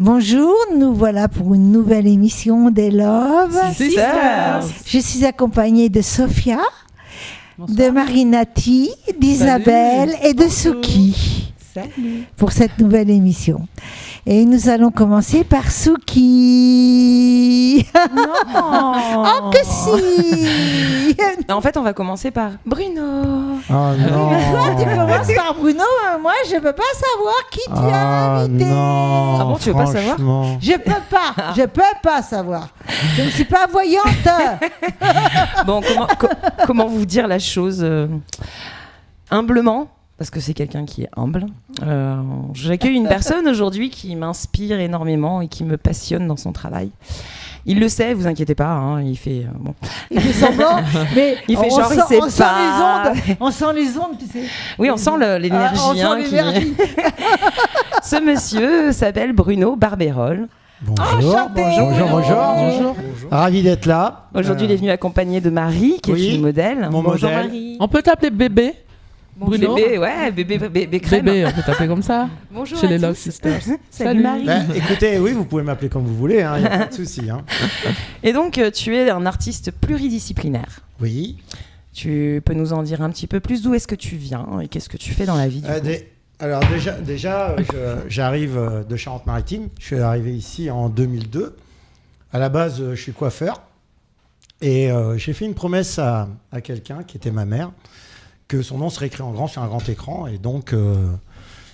Bonjour, nous voilà pour une nouvelle émission des Love Sisters. Je suis accompagnée de Sophia, Bonsoir. de Marinati, d'Isabelle et de Souki pour cette nouvelle émission. Et nous allons commencer par Souki. Non. Oh que si. En fait, on va commencer par Bruno. Oh non. Toi, tu commences par Bruno, moi je peux pas savoir qui tu as invité. Non. Ah bon, tu veux pas savoir ? Franchement. Je peux pas savoir. Je ne suis pas voyante. Bon, comment vous dire la chose humblement, parce que c'est quelqu'un qui est humble. J'accueille une personne aujourd'hui qui m'inspire énormément et qui me passionne dans son travail. Il le sait, vous inquiétez pas, hein, il fait bon. Il fait semblant, mais Il fait on genre, sent, il sait on sent pas. les ondes. On sent les ondes, tu sais. Oui, on sent l'énergie. On sent hein, l'énergie. Ce monsieur s'appelle Bruno Barbérol. Bonjour. Enchanté. Bonjour. Ravi d'être là. Aujourd'hui, il est venu accompagné de Marie, qui oui, est une modèle. mon Bonjour modèle. Marie. On peut t'appeler bébé Bruno Bébé, ouais, bébé crème. Bébé, on peut t'appeler comme ça Bonjour chez à les tous. Love Sisters. Salut Marie. Écoutez, oui, vous pouvez m'appeler comme vous voulez, il n'y a pas de souci. Hein. Et donc, tu es un artiste pluridisciplinaire. Oui. Tu peux nous en dire un petit peu plus d'où est-ce que tu viens et qu'est-ce que tu fais dans la vie du coup. Alors déjà j'arrive de Charente-Maritime. Je suis arrivé ici en 2002. À la base, je suis coiffeur. Et j'ai fait une promesse à quelqu'un qui était ma mère, que son nom serait écrit en grand sur un grand écran. Et donc,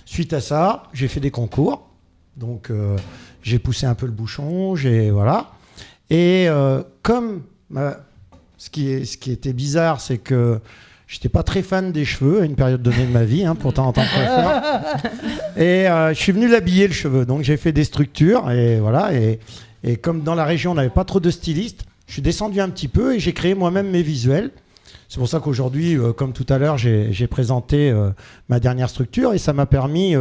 suite à ça, j'ai fait des concours. Donc, j'ai poussé un peu le bouchon. Voilà. Et comme ce qui était bizarre, c'est que j'étais pas très fan des cheveux à une période donnée de ma vie, hein, pourtant en tant que coiffeur. Et je suis venu l'habiller le cheveu. Donc, j'ai fait des structures. Et voilà. Et comme dans la région, on n'avait pas trop de stylistes, je suis descendu un petit peu et j'ai créé moi-même mes visuels. C'est pour ça qu'aujourd'hui, comme tout à l'heure, j'ai présenté ma dernière structure et ça m'a permis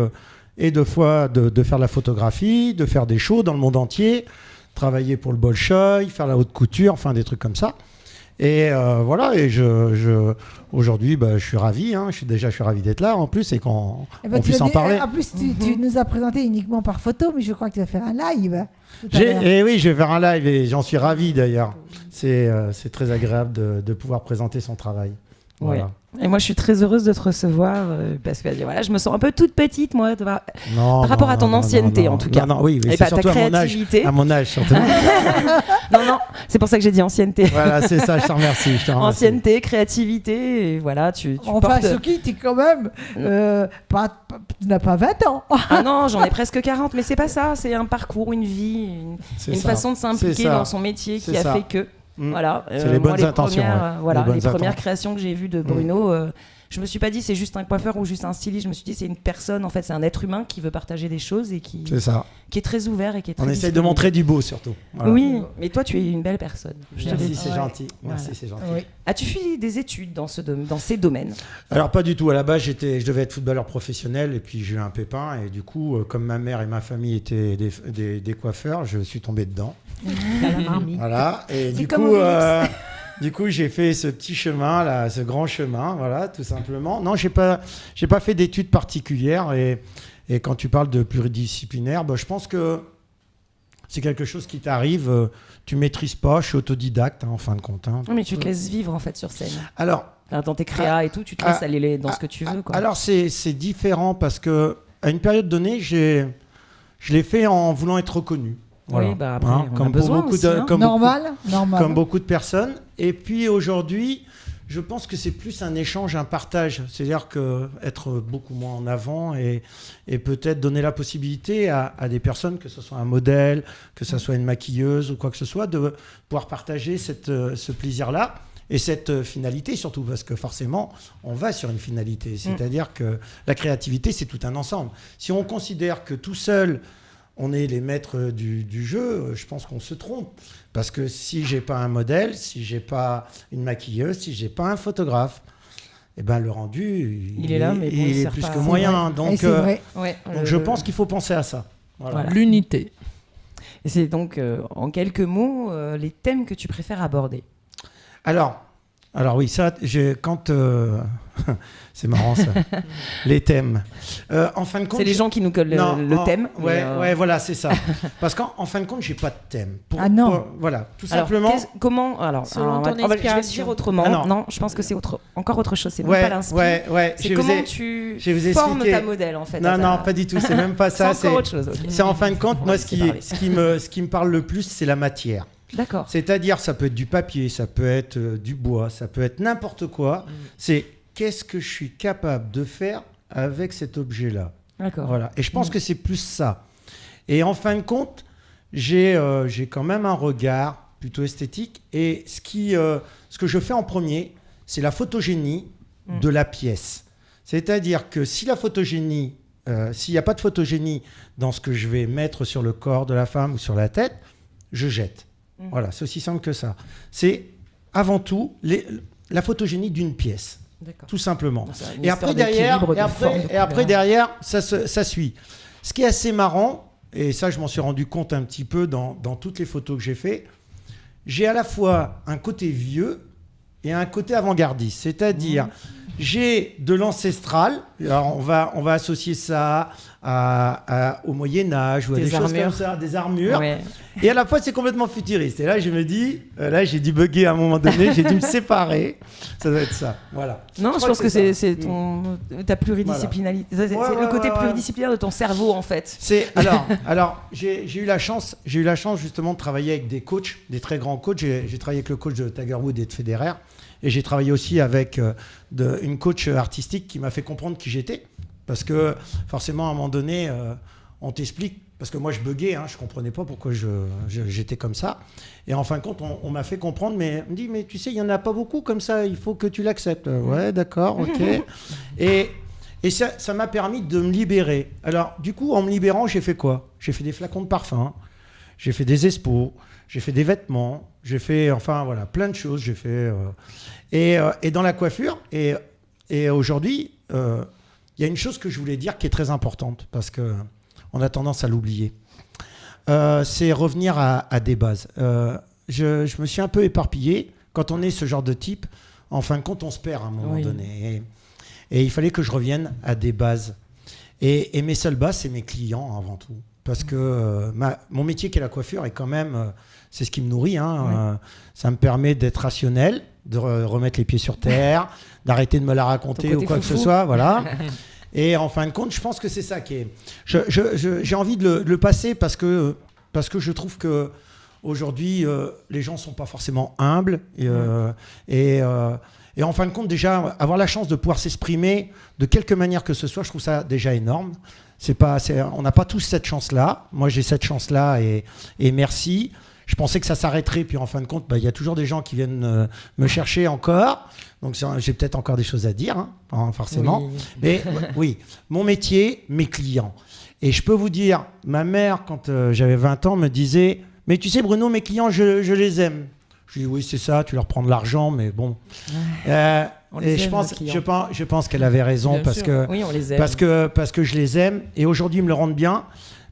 et de faire de la photographie, de faire des shows dans le monde entier, travailler pour le Bolchoï, faire la haute couture, enfin des trucs comme ça. Et voilà, et aujourd'hui, je suis ravi, hein, je suis ravi d'être là en plus et qu'on puisse en parler. En plus, tu nous as présenté uniquement par photo, mais je crois que tu vas faire un live. Et oui, je vais faire un live et j'en suis ravi d'ailleurs. C'est très agréable de pouvoir présenter son travail. Voilà. Ouais. Et moi, je suis très heureuse de te recevoir parce que voilà, je me sens un peu toute petite, moi, par rapport à ton ancienneté, en tout cas. Oui, et c'est pas surtout ta créativité. à mon âge, surtout. non, c'est pour ça que j'ai dit ancienneté. Voilà, c'est ça, je te remercie. Ancienneté, créativité, et voilà, tu enfin, portes... Souki, tu quand même, tu n'as pas 20 ans. Ah non, j'en ai presque 40, mais c'est pas ça, c'est un parcours, une vie, une façon de s'impliquer dans son métier qui a fait que... Voilà, c'est les bonnes intentions. Les premières créations que j'ai vues de Bruno, je me suis pas dit c'est juste un coiffeur ou juste un styliste. Je me suis dit c'est une personne, en fait, c'est un être humain qui veut partager des choses et qui est très ouvert et qui est très. On essaye de montrer du beau surtout. Voilà. Oui, mais toi tu es une belle personne. Merci, c'est gentil. Merci, c'est gentil. Oui. As-tu fait des études dans ces domaines ? Alors pas du tout. À la base, je devais être footballeur professionnel et puis j'ai eu un pépin et du coup, comme ma mère et ma famille étaient des coiffeurs, je suis tombé dedans. Voilà. Et du coup, j'ai fait ce petit chemin là, ce grand chemin, voilà, tout simplement. Non, j'ai pas fait d'études particulières et quand tu parles de pluridisciplinaire, je pense que c'est quelque chose qui t'arrive, tu maîtrises pas, je suis autodidacte en fin de compte. Hein. Mais tu te laisses vivre en fait sur scène. Alors, dans tes créas et tout, tu te laisses aller dans ce que tu veux, quoi. Alors c'est différent parce que à une période donnée, je l'ai fait en voulant être reconnu. Voilà. Oui, après, on a besoin aussi, normal. Comme beaucoup de personnes. Et puis aujourd'hui, je pense que c'est plus un échange, un partage. C'est-à-dire être beaucoup moins en avant et peut-être donner la possibilité à des personnes, que ce soit un modèle, que ce soit une maquilleuse ou quoi que ce soit, de pouvoir partager ce plaisir-là et cette finalité surtout, parce que forcément, on va sur une finalité. C'est-à-dire que la créativité, c'est tout un ensemble. Si on considère que tout seul, on est les maîtres du jeu, je pense qu'on se trompe. Parce que si j'ai pas un modèle, si j'ai pas une maquilleuse, si j'ai pas un photographe, le rendu, il est là, mais il est plus que moyen. Donc je pense qu'il faut penser à ça. Voilà. L'unité. Et c'est donc, en quelques mots, les thèmes que tu préfères aborder. Alors, Alors oui, ça, quand... c'est marrant ça, les thèmes. En fin de compte... C'est les gens qui nous collent le thème. Ouais, voilà, c'est ça. Parce qu'en fin de compte, j'ai pas de thème. Voilà, tout alors, simplement... Je vais le dire autrement. Non, je pense que c'est encore autre chose. C'est même pas l'inspiration. C'est comment tu formes ta modèle, en fait. Non, pas du tout. C'est même pas ça. C'est encore autre chose. Okay. C'est en fin de compte, moi, ce qui me parle le plus, c'est la matière. D'accord. C'est-à-dire, ça peut être du papier, ça peut être du bois, ça peut être n'importe quoi. C'est qu'est-ce que je suis capable de faire avec cet objet-là. D'accord. Voilà. Et je pense que c'est plus ça. Et en fin de compte, j'ai quand même un regard plutôt esthétique. Et ce que je fais en premier, c'est la photogénie de la pièce. C'est-à-dire que si la photogénie, s'il n'y a pas de photogénie dans ce que je vais mettre sur le corps de la femme ou sur la tête, je jette. Voilà, c'est aussi simple que ça. C'est avant tout la photogénie d'une pièce. D'accord. Tout simplement. Et après derrière, ça suit. Ce qui est assez marrant, et ça je m'en suis rendu compte un petit peu dans toutes les photos que j'ai fait, j'ai à la fois un côté vieux et un côté avant-gardiste. C'est-à-dire, j'ai de l'ancestral. Alors on va associer ça au Moyen-Âge ou à des choses comme ça, des armures. Ouais. Et à la fois, c'est complètement futuriste. Et là, je me dis, j'ai dû bugger à un moment donné, j'ai dû me séparer. Ça doit être ça. Voilà. Non, je pense que c'est ta pluridisciplinarité. Voilà. C'est le côté pluridisciplinaire de ton cerveau, en fait. Alors j'ai eu la chance justement de travailler avec des coachs, des très grands coachs. J'ai travaillé avec le coach de Tiger Woods et de Federer. Et j'ai travaillé aussi avec une coach artistique qui m'a fait comprendre qui j'étais. Parce que forcément, à un moment donné, on t'explique. Parce que moi, je buguais, je ne comprenais pas pourquoi j'étais comme ça. Et en fin de compte, on m'a fait comprendre, mais on me dit, mais tu sais, il n'y en a pas beaucoup comme ça, il faut que tu l'acceptes. Ouais, d'accord, ok. Et ça m'a permis de me libérer. Alors, du coup, en me libérant, j'ai fait quoi ? J'ai fait des flacons de parfum, j'ai fait des expos, j'ai fait des vêtements, j'ai fait, plein de choses. J'ai fait... Et dans la coiffure, et aujourd'hui, il y a une chose que je voulais dire qui est très importante, parce qu'on a tendance à l'oublier. C'est revenir à des bases. Je me suis un peu éparpillé. Quand on est ce genre de type, en fin de compte, on se perd à un moment donné. Et il fallait que je revienne à des bases. Et mes seules bases, c'est mes clients avant tout. Parce que mon métier qui est la coiffure est quand même... c'est ce qui me nourrit. Ça me permet d'être rationnel, de remettre les pieds sur terre, d'arrêter de me la raconter ou quoi que ce soit. Voilà. Et en fin de compte, je pense que c'est ça qui est... J'ai envie de le passer parce que je trouve qu'aujourd'hui, les gens ne sont pas forcément humbles. Et en fin de compte, déjà, avoir la chance de pouvoir s'exprimer de quelque manière que ce soit, je trouve ça déjà énorme. On n'a pas tous cette chance-là. Moi, j'ai cette chance-là et merci. Je pensais que ça s'arrêterait, puis en fin de compte, il y a toujours des gens qui viennent me chercher encore. Donc j'ai peut-être encore des choses à dire, forcément. Oui. Mais oui, mon métier, mes clients. Et je peux vous dire, ma mère, quand j'avais 20 ans, me disait « Mais tu sais Bruno, mes clients, je les aime. » Je dis « Oui, c'est ça, tu leur prends de l'argent, mais bon. » Et je pense qu'elle avait raison parce que je les aime. Et aujourd'hui, ils me le rendent bien.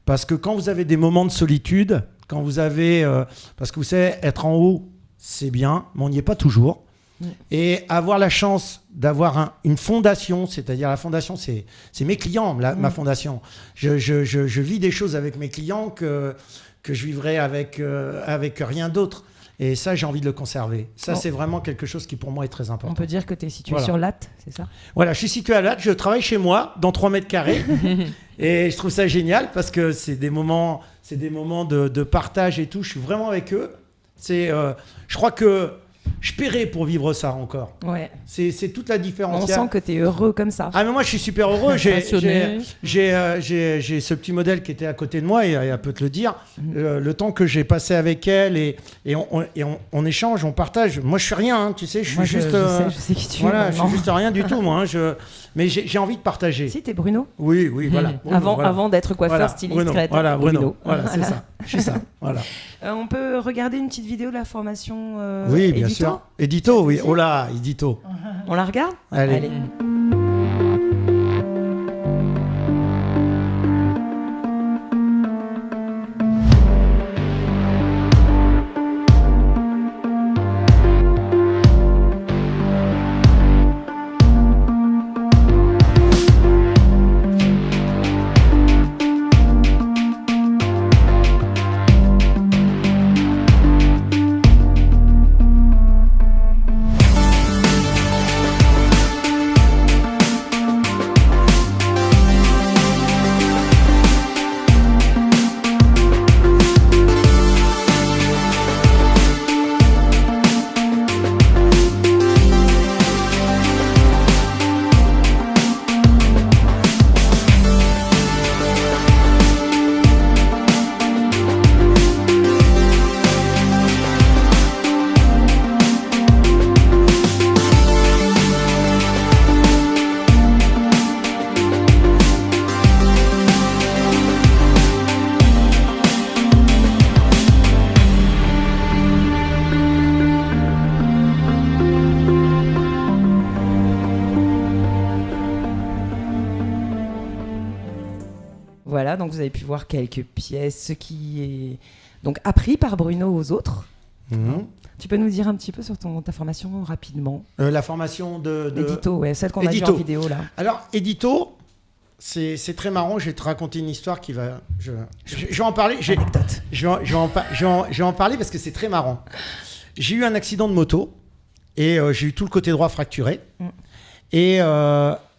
Parce que quand vous avez des moments de solitude, quand vous avez... parce que vous savez, être en haut, c'est bien, mais on n'y est pas toujours. Et avoir la chance d'avoir une fondation, c'est-à-dire la fondation, c'est mes clients, ma fondation. Je vis des choses avec mes clients que je vivrais avec rien d'autre. Et ça, j'ai envie de le conserver. Ça, c'est vraiment quelque chose qui, pour moi, est très important. On peut dire que tu es situé sur Latte, c'est ça ? Voilà, je suis situé à Latte. Je travaille chez moi, dans 3 mètres carrés. Et je trouve ça génial parce que c'est des moments de partage et tout. Je suis vraiment avec eux. Je crois que je paierais pour vivre ça encore. Ouais. C'est toute la différence. On sent que tu es heureux comme ça. Ah, mais moi, je suis super heureux. J'ai ce petit modèle qui était à côté de moi, et elle peut te le dire. Le temps que j'ai passé avec elle, et on échange, on partage. Moi, je suis rien, tu sais. Je suis juste. Je sais qui tu es. Voilà, je suis juste rien du tout, moi. Mais j'ai envie de partager. Si, t'es Bruno. Oui, voilà. Bruno, avant d'être coiffeur, styliste, créateur. Voilà, Bruno. Voilà, c'est ça. Je suis ça. Voilà. On peut regarder une petite vidéo de la formation oui, bien Édito sûr. Édito, oui. Oh là, Édito. On la regarde ? Allez. Voilà, donc vous avez pu voir quelques pièces, ce qui est donc appris par Bruno aux autres. Tu peux nous dire un petit peu sur ta formation rapidement? La formation de... Édito, ouais, celle qu'on a vue en vidéo là. Alors, édito, c'est très marrant. Je vais te raconter une histoire qui va... Je vais en parler. Je vais en parler parce que c'est très marrant. J'ai eu un accident de moto et j'ai eu tout le côté droit fracturé. Et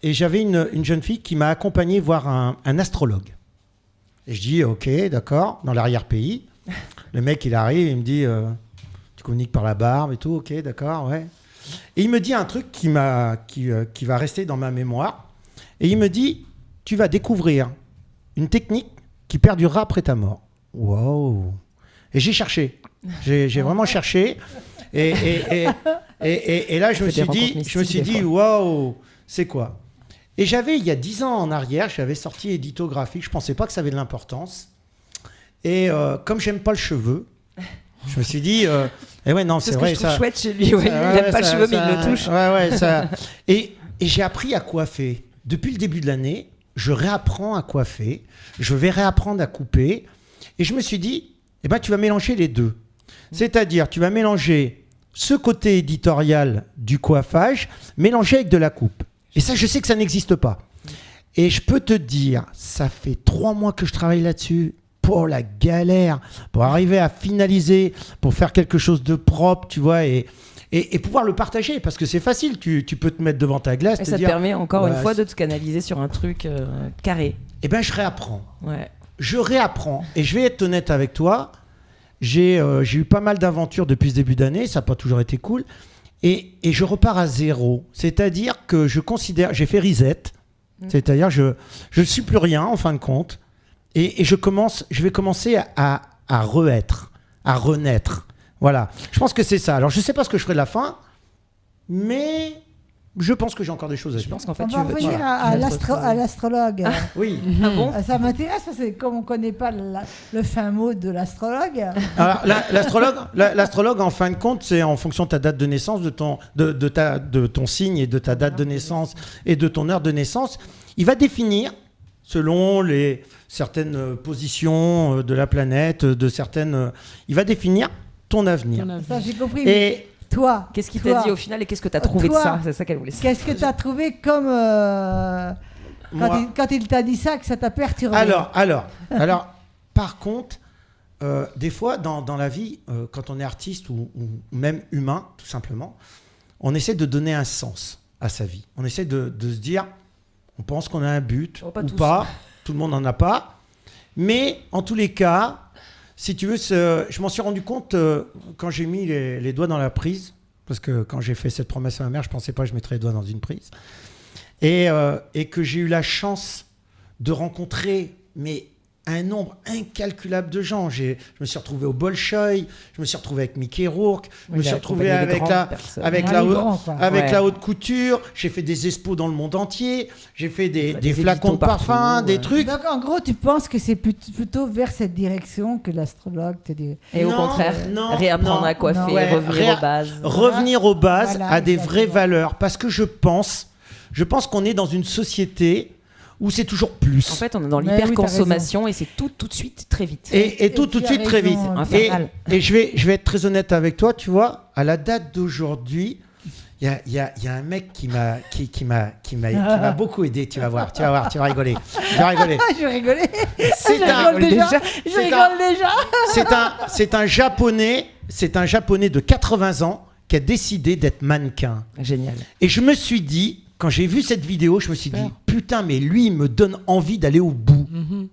j'avais une jeune fille qui m'a accompagné voir un astrologue. Et je dis, ok, d'accord, dans l'arrière-pays. Le mec, il arrive, il me dit... communique par la barbe et tout, ok, d'accord, ouais. Et il me dit un truc qui va rester dans ma mémoire. Et il me dit, tu vas découvrir une technique qui perdurera après ta mort. Waouh. Et j'ai cherché. J'ai vraiment cherché. Et là, je me suis dit, waouh, c'est quoi? Et il y a 10 ans en arrière, j'avais sorti Édito graphique. Je pensais pas que ça avait de l'importance. Et comme j'aime pas le cheveu, je me suis dit, ouais, non, c'est vrai. C'est ce que je trouve chouette chez lui. Ouais. Il n'aime pas le cheveu, mais il le touche. Ouais, ça. Et j'ai appris à coiffer. Depuis le début de l'année, je réapprends à coiffer. Je vais réapprendre à couper. Et je me suis dit, tu vas mélanger les deux. C'est-à-dire, tu vas mélanger ce côté éditorial du coiffage, mélangé avec de la coupe. Et ça, je sais que ça n'existe pas. Et je peux te dire, ça fait 3 mois que je travaille là-dessus. Pour la galère, pour arriver à finaliser, pour faire quelque chose de propre, tu vois, et pouvoir le partager, parce que c'est facile, tu peux te mettre devant ta glace. Et ça te permet encore une fois de te canaliser sur un truc carré. Eh bien, je réapprends. Ouais. Je réapprends, et je vais être honnête avec toi, j'ai eu pas mal d'aventures depuis ce début d'année, ça n'a pas toujours été cool, et je repars à zéro. C'est-à-dire que je considère, j'ai fait reset, c'est-à-dire je ne suis plus rien, en fin de compte. Et je vais commencer à renaître. Voilà. Je pense que c'est ça. Alors, je ne sais pas ce que je ferai de la fin, mais je pense que j'ai encore des choses à dire. Je pense qu'en fait, on va revenir à l'astrologue. Oui. Ah bon? Ça m'intéresse parce que comme on ne connaît pas le fin mot de l'astrologue. Alors, l'astrologue, en fin de compte, c'est en fonction de ta date de naissance, de ton signe et de ta date de naissance et de ton heure de naissance. Il va définir, selon certaines positions de la planète, il va définir ton avenir. Ça, j'ai compris. Et toi, qu'est-ce qu'il t'a dit au final et qu'est-ce que tu as trouvé de ça? C'est ça qu'elle voulait savoir. Qu'est-ce que tu as trouvé comme quand il t'a dit ça, que ça t'a perturbé? Alors, par contre, des fois dans la vie, quand on est artiste ou même humain, tout simplement, on essaie de donner un sens à sa vie. On essaie de se dire, on pense qu'on a un but ou pas. Tout le monde n'en a pas. Mais en tous les cas, si tu veux, je m'en suis rendu compte quand j'ai mis les doigts dans la prise. Parce que quand j'ai fait cette promesse à ma mère, je ne pensais pas que je mettrais les doigts dans une prise. Et que j'ai eu la chance de rencontrer un nombre incalculable de gens. Je me suis retrouvé au Bolchoï, je me suis retrouvé avec Mickey Rourke, je me suis retrouvé avec la haute couture, j'ai fait des expos dans le monde entier, j'ai fait des flacons de parfum, des trucs. Donc en gros, tu penses que c'est plutôt vers cette direction que l'astrologue te dit? Et au contraire, réapprendre à coiffer, revenir aux bases. Revenir aux bases, à des vraies valeurs. Parce que je pense qu'on est dans une société où c'est toujours plus. En fait, on est dans l'hyperconsommation et c'est tout de suite très vite. Et tout de suite très vite. Et je vais être très honnête avec toi, tu vois, à la date d'aujourd'hui, il y a un mec qui m'a beaucoup aidé, tu vas voir, tu vas rigoler. Je vais rigoler. Je rigole déjà. C'est un japonais de 80 ans qui a décidé d'être mannequin. Génial. Et je me suis dit, quand j'ai vu cette vidéo, je me suis dit, putain, mais lui, il me donne envie d'aller au bout.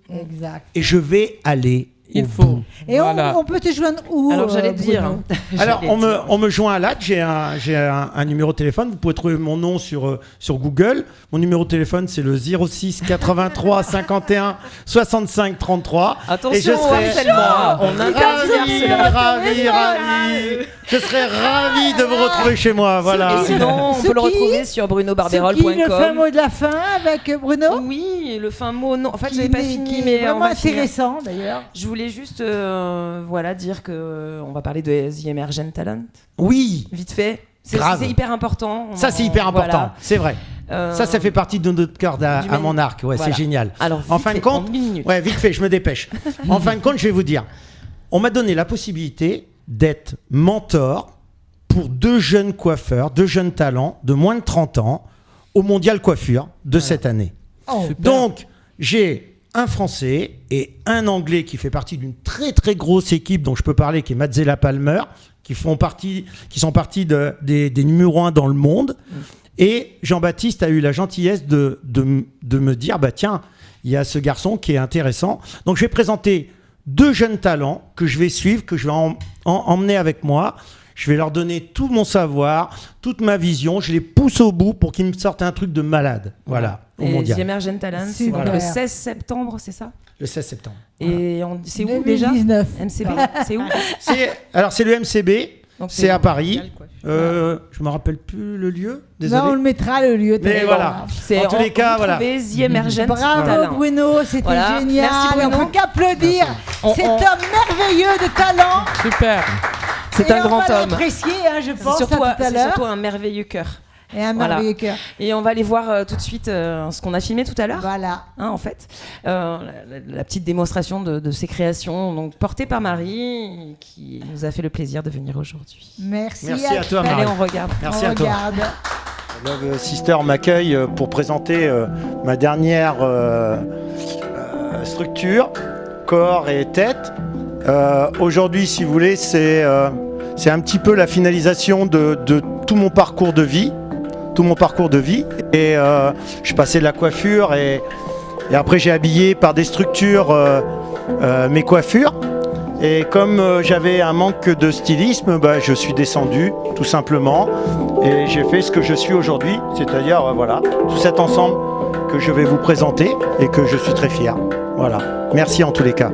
Exact. Et je vais aller au bout. Et voilà. on peut te joindre où? Alors, j'allais te dire. Alors, on me joint à l'AD. J'ai un numéro de téléphone. Vous pouvez trouver mon nom sur Google. Mon numéro de téléphone, c'est le 06 83 51 65 33. Attention, et je serai ravi. Je serais ravi de vous retrouver chez moi. Voilà. Et sinon, on peut le retrouver sur brunobarberol.com. Le fin mot de la fin avec Bruno? Oui, le fin mot, non. En fait, j'avais pas fini, mais vraiment intéressant d'ailleurs. Je voulais juste dire qu'on va parler de The Emergent Talent. Oui. Vite fait. C'est hyper important. Ça, c'est hyper important. Voilà. C'est vrai. Ça fait partie de notre corde à mon arc. Ouais, Voilà. c'est génial. Alors, En fin de compte, vite fait, je me dépêche. En fin de compte, je vais vous dire, on m'a donné la possibilité d'être mentor pour 2 jeunes coiffeurs, 2 jeunes talents de moins de 30 ans au Mondial Coiffure de cette année. Oh. Donc, j'ai un Français et un Anglais qui fait partie d'une très très grosse équipe dont je peux parler, qui est Mazzella Palmer, qui sont partis des numéros 1 dans le monde. Et Jean-Baptiste a eu la gentillesse de me dire, bah tiens, il y a ce garçon qui est intéressant. Donc je vais présenter 2 jeunes talents que je vais suivre, que je vais emmener avec moi. Je vais leur donner tout mon savoir, toute ma vision. Je les pousse au bout pour qu'ils me sortent un truc de malade. Voilà, au Et mondial. The Emergent Talent, c'est Super. donc le 16 septembre, c'est ça? Le 16 septembre. Et c'est où déjà? 2019. MCB, c'est où? C'est le MCB, Donc, c'est à Paris. Je me rappelle plus le lieu. Désolé. Non, on le mettra le lieu. Mais voilà. C'est En tous les cas, voilà. The Emergent Bravo Talent. Bruno, c'était Voilà. génial. Merci, Bruno. On peut qu'applaudir On- cet on- homme merveilleux de talent. Super. C'est Et un on grand va homme. l'apprécier, je pense, C'est surtout, à tout à c'est l'heure. surtout un merveilleux cœur. Et un Voilà. merveilleux cœur. Et on va aller voir tout de suite ce qu'on a filmé tout à l'heure. Voilà. En fait, la petite démonstration de ses créations, donc portée par Marie, qui nous a fait le plaisir de venir aujourd'hui. Merci à toi, Marie. Allez, on regarde. Merci On à toi. regarde. Love Sister m'accueille pour présenter ma dernière structure, corps et tête. Aujourd'hui, si vous voulez, c'est un petit peu la finalisation de tout mon parcours de vie. Et je passais de la coiffure et après j'ai habillé par des structures mes coiffures. Et comme j'avais un manque de stylisme, je suis descendu tout simplement et j'ai fait ce que je suis aujourd'hui, c'est-à-dire voilà, tout cet ensemble que je vais vous présenter et que je suis très fier. Voilà, merci en tous les cas.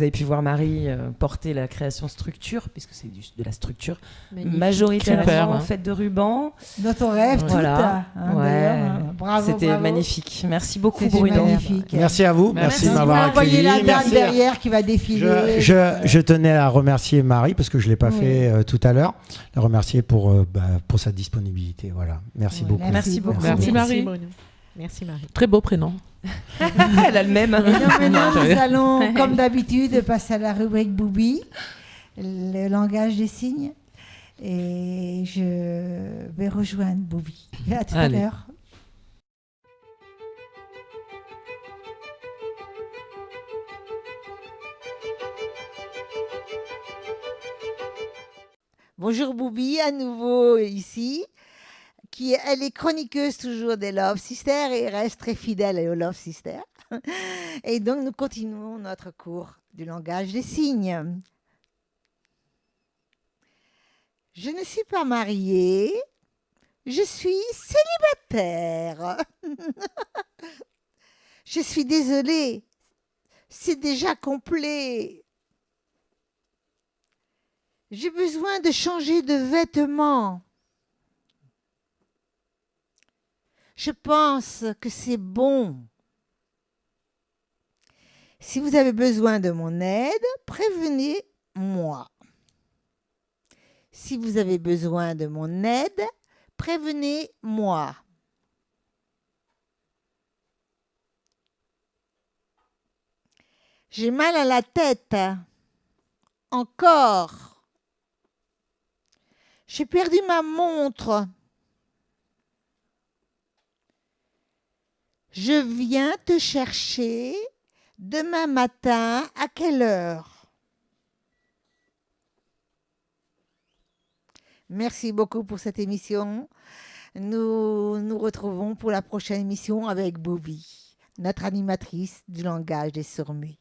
avez pu voir Marie porter la création structure, puisque c'est de la structure, majoritairement Super, hein. faite de ruban. Notre rêve, Voilà. tout. Hein, Ouais. d'ailleurs, bravo. C'était bravo. magnifique. Merci beaucoup, C'était Bruno. magnifique. Merci à vous. Merci de Merci. m'avoir Envoyez accueilli. la dame Merci. derrière qui va défiler. Je tenais à remercier Marie parce que je ne l'ai pas Oui. fait tout à l'heure. La remercier pour sa disponibilité. Voilà. Merci Ouais, beaucoup. Merci beaucoup. Merci, Marie. Bruno. Merci Marie. Très beau prénom. Elle a le même. Et donc maintenant, Non, nous allons, comme d'habitude, passer à la rubrique Boubi, le langage des signes. Et je vais rejoindre Boubi. À tout Allez. à l'heure. Bonjour Boubi, à nouveau ici. Elle est chroniqueuse toujours des Love Sisters et reste très fidèle aux Love Sisters. Et donc, nous continuons notre cours du langage des signes. Je ne suis pas mariée, je suis célibataire. Je suis désolée, c'est déjà complet. J'ai besoin de changer de vêtements. Je pense que c'est bon. Si vous avez besoin de mon aide, prévenez-moi. Si vous avez besoin de mon aide, prévenez-moi. J'ai mal à la tête. Encore. J'ai perdu ma montre. Je viens te chercher demain matin à quelle heure? Merci beaucoup pour cette émission. Nous nous retrouvons pour la prochaine émission avec Boubi, notre animatrice du langage des sourds-muets.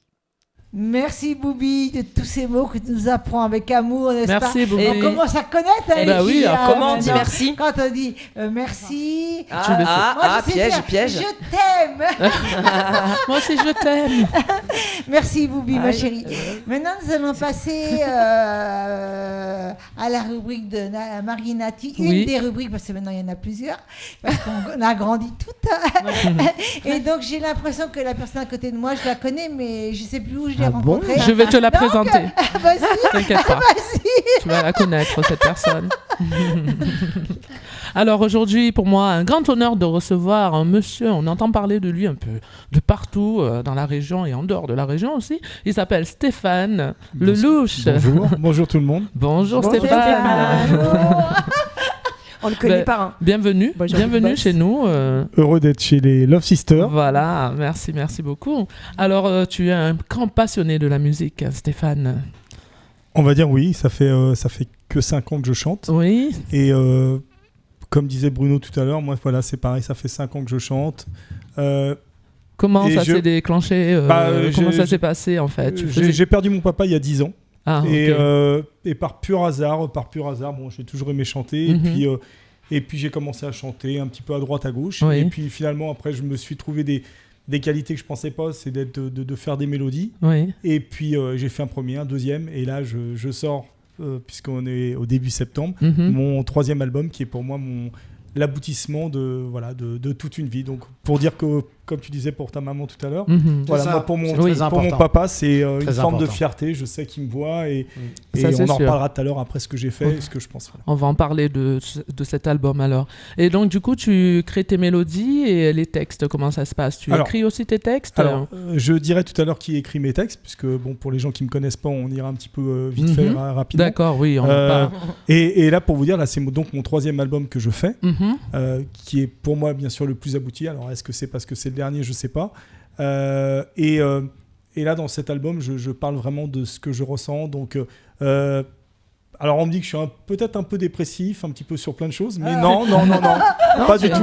Merci Boubi de tous ces mots que tu nous apprends avec amour, n'est-ce pas? Merci, Boubi. On commence à connaître. Eh ben oui, alors Comment on dit merci? Quand on dit merci. Tu le sais. Moi, je sais piège, faire, piège. Je t'aime. Moi aussi, je t'aime. Merci Boubi, ma Aïe. chérie. Maintenant, nous allons passer à la rubrique de Marie Nati. Oui. Une des rubriques, parce que maintenant, il y en a plusieurs. Parce qu'on a grandi toutes. Et donc, j'ai l'impression que la personne à côté de moi, je la connais, mais je ne sais plus où je l'ai Ah bon? rencontrée. Je vais te la Donc, présenter. Vas-y, T'inquiète pas. vas-y. Tu vas la connaître, cette personne. Alors aujourd'hui, pour moi, un grand honneur de recevoir un monsieur, on entend parler de lui un peu de partout, dans la région et en dehors de la région aussi. Il s'appelle Stéphane Lelouch. Bonjour, bonjour tout le monde. Bonjour Bonjour, Stéphane. On le connaît Ben, par un. Bienvenue, Bonjour, bienvenue boss. chez nous. Heureux d'être chez les Love Sisters. Voilà, merci beaucoup. Alors, tu es un grand passionné de la musique, Stéphane. On va dire oui, ça fait que 5 ans que je chante. Oui, Et comme disait Bruno tout à l'heure, moi voilà, c'est pareil, ça fait 5 ans que je chante. comment Et ça je- s'est déclenché comment ça je- s'est passé en fait? Tu faisais- J'ai perdu mon papa il y a 10 ans. Ah, Et, ok. et par pur hasard, bon, j'ai toujours aimé chanter. Mhm. Et puis j'ai commencé à chanter un petit peu à droite, à gauche. Oui. Et puis finalement, après, je me suis trouvé des qualités que je pensais pas, c'est de faire des mélodies. Oui. Et puis j'ai fait un premier, un deuxième, et là je sors, puisqu'on est au début septembre, Mhm. mon 3e album qui est pour moi l'aboutissement de toute une vie. Donc pour dire que, comme tu disais pour ta maman tout à l'heure, Mhm. voilà, ça, moi, pour mon c'est très pour mon important. papa, c'est une Très forme de important. fierté. Je sais qu'il me voit et Ça, c'est on en sûr. reparlera tout à l'heure après ce que j'ai fait Ok. et ce que je pense. Voilà. On va en parler de cet album alors. Et donc du coup, tu crées tes mélodies et les textes, comment ça se passe? Tu Alors- écris aussi tes textes? Alors, je dirais tout à l'heure qui écrit mes textes, puisque bon, pour les gens qui me connaissent pas, on ira un petit peu vite fait Mhm. rapidement. D'accord, oui, on Euh, va pas. Et là, pour vous dire, là, c'est donc mon 3e album que je fais, Mhm. qui est pour moi bien sûr le plus abouti. Alors, est-ce que c'est parce que c'est le dernier? Je sais pas. Et là, dans cet album, je parle vraiment de ce que je ressens. Donc, alors on me dit que je suis peut-être un peu dépressif, un petit peu sur plein de choses, mais non, pas du tout.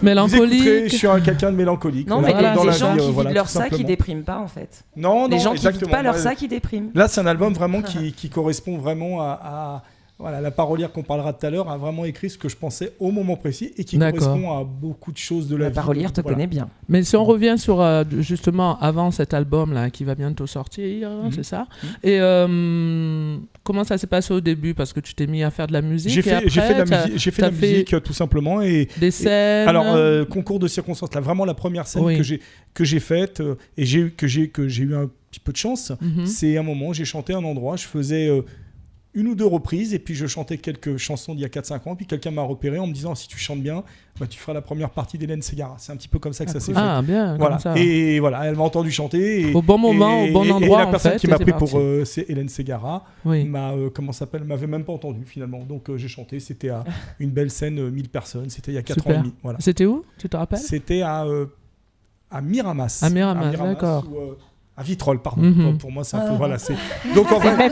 Mélancolique. Vous écouterez, je suis quelqu'un de mélancolique. Non, Voilà, mais Voilà, dans les la gens vie, qui vident voilà, leur tout sac, ils simplement. dépriment pas en fait. Non, Les gens qui vident exactement. pas leur Moi, sac, ils dépriment. Là, c'est un album vraiment qui correspond vraiment Voilà, la parolière qu'on parlera tout à l'heure a vraiment écrit ce que je pensais au moment précis et qui D'accord. correspond à beaucoup de choses de la La vie. parolière te Voilà. connaît bien. Mais si on revient sur justement avant cet album là qui va bientôt sortir, c'est ça. Et comment ça s'est passé au début parce que tu t'es mis à faire de la musique. J'ai fait de la musique tout simplement et des scènes. alors concours de circonstances, là vraiment la première scène Oui. que j'ai faite et j'ai eu un petit peu de chance. Mhm. C'est un moment, j'ai chanté à un endroit, je faisais une ou deux reprises et puis je chantais quelques chansons d'il y a 4-5 ans puis quelqu'un m'a repéré en me disant si tu chantes bien, bah, tu feras la première partie d'Hélène Ségara. C'est un petit peu comme ça que ça s'est fait. Ah bien. Voilà. Comme ça. Et voilà, elle m'a entendu chanter. Et, Au bon moment, au bon endroit. Et la personne en fait, qui m'a et c'est pris pour parti. c'est Hélène Ségara Oui. m'avait même pas entendu finalement. Donc j'ai chanté, c'était à une belle scène, 1000 personnes, c'était il y a 4 ans Super. et demi. Voilà. C'était où? Tu te rappelles? C'était à Miramas. À Miramas, d'accord. Ou, à Vitrolles, pardon. Mhm. Pour moi, c'est un peu. Voilà, c'est... Donc en vrai,